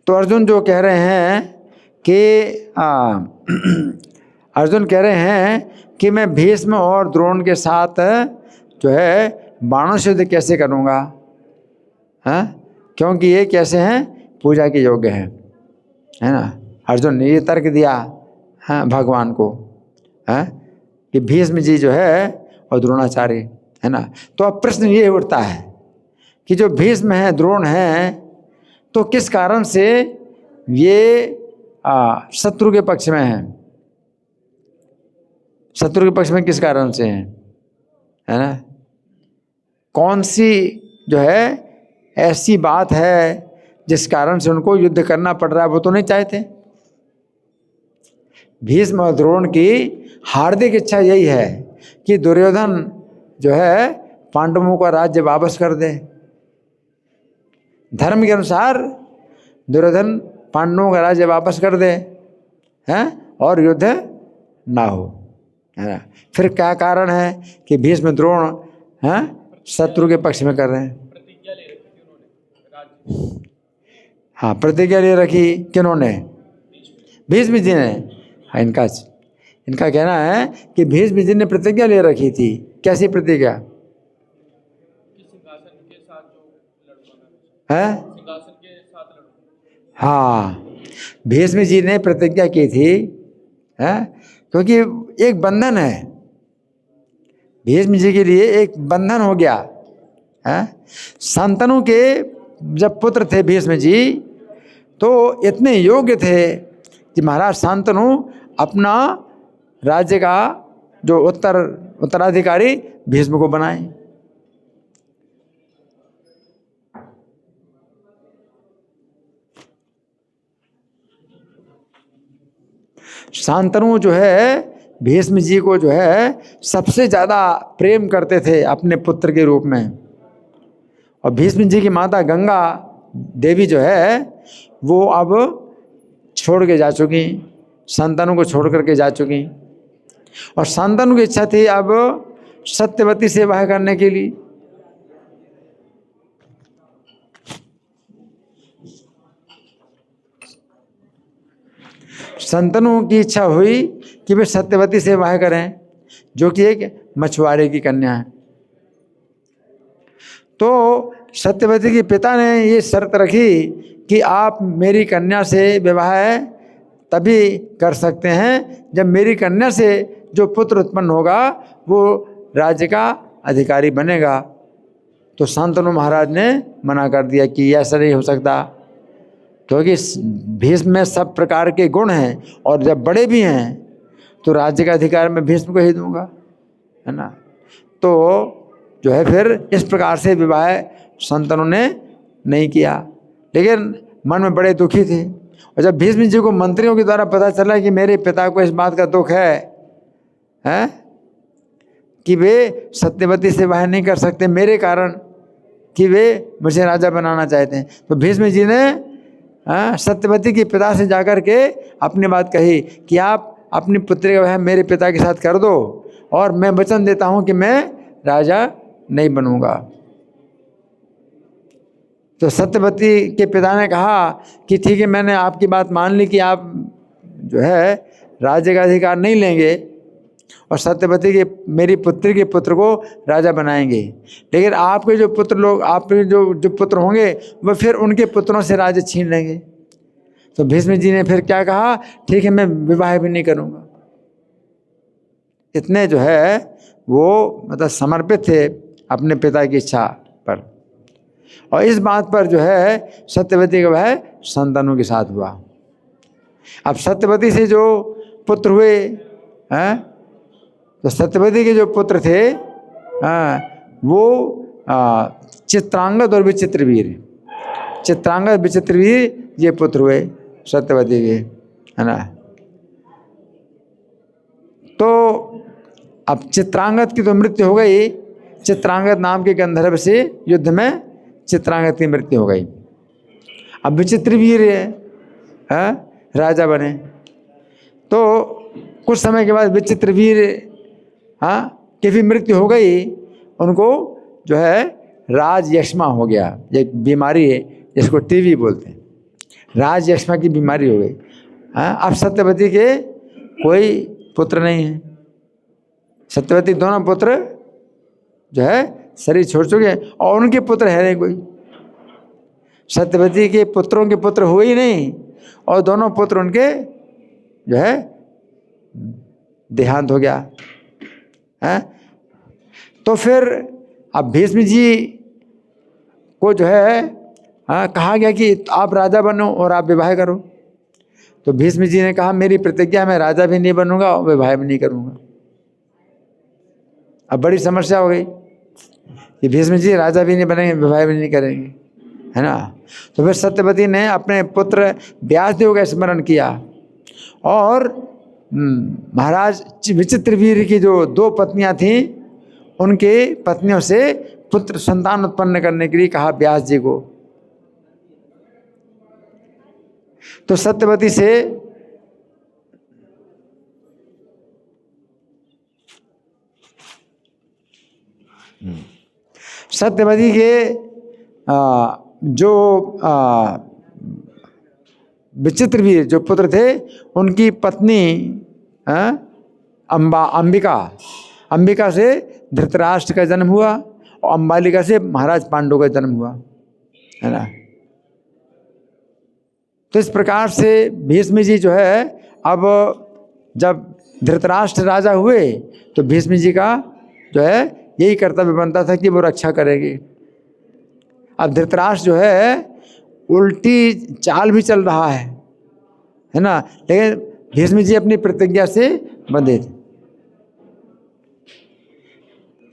तो अर्जुन जो कह रहे हैं कि अर्जुन कह रहे हैं कि मैं भीष्म और द्रोण के साथ जो है बाणों से युद्ध कैसे करूँगा? क्योंकि ये कैसे हैं, पूजा के योग्य हैं, है ना। अर्जुन ने ये तर्क दिया भगवान को कि भीष्म जी जो है और द्रोणाचार्य, है ना। तो अब प्रश्न ये उठता है कि जो भीष्म है, द्रोण है, तो किस कारण से ये शत्रु के पक्ष में हैं? शत्रु के पक्ष में किस कारण से हैं, है ना। कौन सी जो है ऐसी बात है जिस कारण से उनको युद्ध करना पड़ रहा है? वो तो नहीं चाहते। भीष्म और द्रोण की हार्दिक इच्छा यही है कि दुर्योधन जो है पांडवों का राज्य वापस कर दे। धर्म के अनुसार दुर्योधन पांडवों का राज्य वापस कर दे, और युद्ध ना हो, है ना। फिर क्या कारण है कि भीष्म द्रोण शत्रु के पक्ष में कर रहे हैं? हाँ, प्रतिज्ञा ले रखी किन्होंने? भीष्म जी ने। हाँ, इनका कहना है कि भीष्म जी ने प्रतिज्ञा ले रखी थी। कैसी प्रतिज्ञा है? हाँ, भीष्म जी ने प्रतिज्ञा की थी, क्योंकि एक बंधन है, भीष्म जी के लिए एक बंधन हो गया। शांतनु के जब पुत्र थे भीष्म जी, तो इतने योग्य थे कि महाराज शांतनु अपना राज्य का जो उत्तराधिकारी भीष्म को बनाए। शांतनु जो है भीष्म जी को जो है सबसे ज़्यादा प्रेम करते थे अपने पुत्र के रूप में। और भीष्म जी की माता गंगा देवी जो है वो अब छोड़ के जा चुकी, शांतनु को छोड़ करके जा चुकी। और शांतनु की इच्छा थी अब सत्यवती से विवाह करने के लिए। शांतनु की इच्छा हुई कि वे सत्यवती से विवाह करें, जो कि एक मछुआरे की कन्या है। तो सत्यवती के पिता ने ये शर्त रखी कि आप मेरी कन्या से विवाह तभी कर सकते हैं जब मेरी कन्या से जो पुत्र उत्पन्न होगा वो राज्य का अधिकारी बनेगा। तो शांतनु महाराज ने मना कर दिया कि ऐसा नहीं हो सकता, क्योंकि भीष्म में सब प्रकार के गुण हैं और जब बड़े भी हैं तो राज्य का अधिकार मैं भीष्म को ही दूंगा, है ना। तो जो है फिर इस प्रकार से विवाह शांतनु ने नहीं किया, लेकिन मन में बड़े दुखी थे। और जब भीष्म जी को मंत्रियों के द्वारा पता चला कि मेरे पिता को इस बात का दुख है कि वे सत्यवती से विवाह नहीं कर सकते मेरे कारण, कि वे मुझे राजा बनाना चाहते हैं, तो भीष्म जी ने सत्यवती के पिता से जाकर के अपनी बात कही कि आप अपनी पुत्री का विवाह मेरे पिता के साथ कर दो और मैं वचन देता हूँ कि मैं राजा नहीं बनूंगा। तो सत्यवती के पिता ने कहा कि ठीक है, मैंने आपकी बात मान ली कि आप जो है राज्य का अधिकार नहीं लेंगे और सत्यवती के मेरी पुत्री के पुत्र को राजा बनाएंगे, लेकिन आपके जो पुत्र लोग, आपके जो पुत्र होंगे वह फिर उनके पुत्रों से राज्य छीन लेंगे। तो भीष्म जी ने फिर क्या कहा, ठीक है मैं विवाह भी नहीं करूँगा। इतने जो है वो मतलब समर्पित थे अपने पिता की इच्छा पर। और इस बात पर जो है सत्यवती का विवाह संतानों के साथ हुआ। अब सत्यवती से जो पुत्र हुए हैं, तो सत्यवती के जो पुत्र थे वो चित्रांगद और विचित्रवीर, चित्रांगद विचित्रवीर ये पुत्र हुए सत्यवती के, है ना। तो अब चित्रांगद की तो मृत्यु हो गई, चित्रांगद नाम के गंधर्व से युद्ध में चित्रांगद की मृत्यु हो गई। अब विचित्रवीर है राजा बने। तो कुछ समय के बाद विचित्रवीर की भी मृत्यु हो गई, उनको जो है राजयक्ष्मा हो गया। एक बीमारी है जिसको टीबी बोलते हैं, राजयक्ष्मा की बीमारी हो गई। अब सत्यवती के कोई पुत्र नहीं है। सत्यवती दोनों पुत्र जो है शरीर छोड़ चुके हैं और उनके पुत्र है नहीं कोई। सत्यवती के पुत्रों के पुत्र हुए ही नहीं और दोनों पुत्र उनके जो है देहांत हो गया है। तो फिर अब भीष्म जी को जो है कहा गया कि आप राजा बनो और आप विवाह करो। तो भीष्म जी ने कहा मेरी प्रतिज्ञा, मैं राजा भी नहीं बनूंगा और विवाह भी नहीं करूंगा। अब बड़ी समस्या हो गई कि भीष्म जी राजा भी नहीं बनेंगे, विवाह भी नहीं करेंगे, है ना। तो फिर सत्यवती ने अपने पुत्र व्यासदेव का स्मरण किया और महाराज विचित्रवीर की जो 2 पत्नियां थीं उनके पत्नियों से पुत्र संतान उत्पन्न करने के लिए कहा व्यास जी को। तो सत्यवती से सत्यवती के जो विचित्रवीर जो पुत्र थे उनकी पत्नी अंबिका से धृतराष्ट्र का जन्म हुआ और अंबालिका से महाराज पांडु का जन्म हुआ, है ना। तो इस प्रकार से भीष्म जी जो है अब जब धृतराष्ट्र राजा हुए तो भीष्म जी का जो है यही कर्तव्य बनता था कि वो रक्षा करेंगे। अब धृतराष्ट्र जो है उल्टी चाल भी चल रहा है ना, लेकिन भीष्म जी अपनी प्रतिज्ञा से बंधे थे।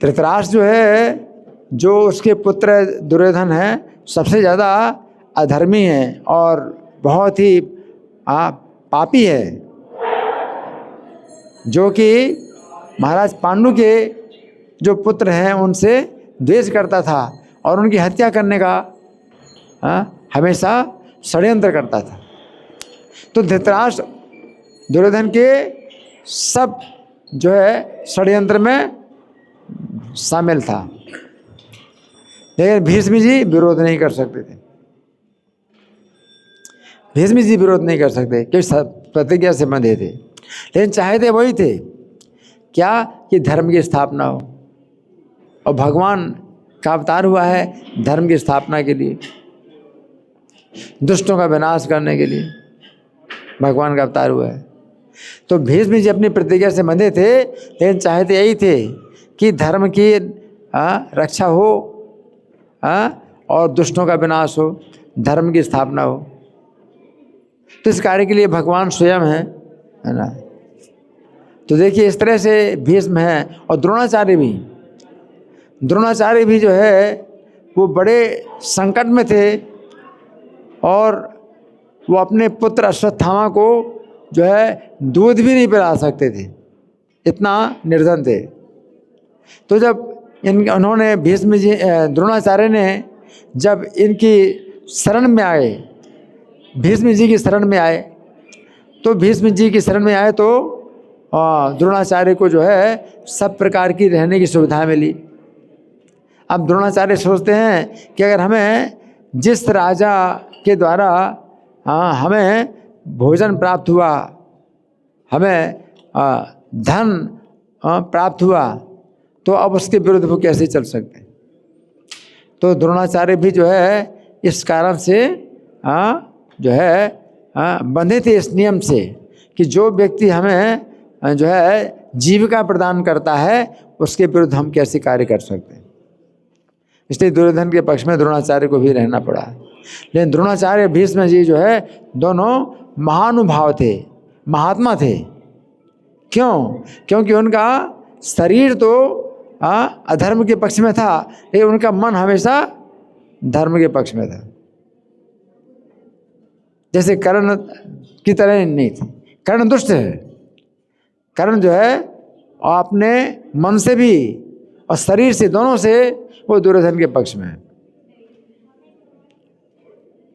धृतराष्ट्र जो है, जो उसके पुत्र दुर्योधन है, सबसे ज़्यादा अधर्मी है और बहुत ही पापी है, जो कि महाराज पांडु के जो पुत्र हैं उनसे द्वेष करता था और उनकी हत्या करने का हमेशा षड्यंत्र करता था। तो धृतराष्ट्र दुर्योधन के सब जो है षड्यंत्र में शामिल था, लेकिन भीष्म जी विरोध नहीं कर सकते थे। भीष्म जी विरोध नहीं कर सकते क्योंकि प्रतिज्ञा से बंधे थे, लेकिन चाहते वही थे क्या कि धर्म की स्थापना हो। और भगवान का अवतार हुआ है धर्म की स्थापना के लिए, दुष्टों का विनाश करने के लिए भगवान का अवतार हुआ है। तो भीष्म जी अपनी प्रतिज्ञा से बंधे थे, लेकिन चाहते यही थे कि धर्म की रक्षा हो और दुष्टों का विनाश हो, धर्म की स्थापना हो। तो इस कार्य के लिए भगवान स्वयं है ना। तो देखिए इस तरह से भीष्म है और द्रोणाचार्य भी जो है वो बड़े संकट में थे और वो अपने पुत्र अश्वत्थामा को जो है दूध भी नहीं पिला सकते थे, इतना निर्धन थे। तो जब उन्होंने भीष्म जी द्रोणाचार्य ने जब इनकी शरण में आए, भीष्म जी की शरण में आए, तो भीष्म जी की शरण में आए तो द्रोणाचार्य को जो है सब प्रकार की रहने की सुविधा मिली। अब द्रोणाचार्य सोचते हैं कि अगर हमें जिस राजा के द्वारा हमें भोजन प्राप्त हुआ, हमें धन प्राप्त हुआ, तो अब उसके विरुद्ध वो कैसे चल सकते हैं। तो द्रोणाचार्य भी जो है इस कारण से जो है बंधे थे इस नियम से कि जो व्यक्ति हमें जो है जीविका प्रदान करता है उसके विरुद्ध हम कैसे कार्य कर सकते हैं। इसलिए दुर्योधन के पक्ष में द्रोणाचार्य को भी रहना पड़ा। लेकिन द्रोणाचार्य भीष्म जी जो है दोनों महानुभाव थे, महात्मा थे। क्यों? क्योंकि उनका शरीर तो अधर्म के पक्ष में था, लेकिन उनका मन हमेशा धर्म के पक्ष में था। जैसे कर्ण की तरह नहीं थी। कर्ण दुष्ट है। कर्ण जो है अपने मन से भी और शरीर से, दोनों से वो दुर्योधन के पक्ष में है।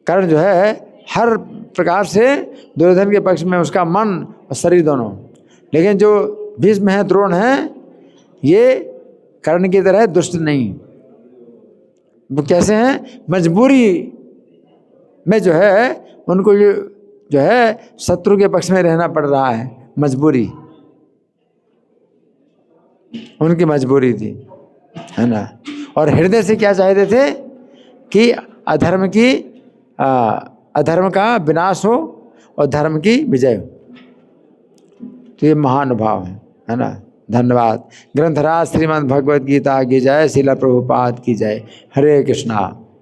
कर्ण जो है हर प्रकार से दुर्योधन के पक्ष में, उसका मन और शरीर दोनों। लेकिन जो भीष्म है, द्रोण है, ये कर्ण की तरह दुष्ट नहीं। वो कैसे हैं? मजबूरी में जो है उनको जो है शत्रु के पक्ष में रहना पड़ रहा है। मजबूरी, उनकी मजबूरी थी, है ना। और हृदय से क्या चाहते थे कि अधर्म का विनाश हो और धर्म की विजय हो। तो ये महानुभाव है ना। धन्यवाद। ग्रंथराज श्रीमद् भगवद गीता की जय। श्रील प्रभुपाद की जय। हरे कृष्णा।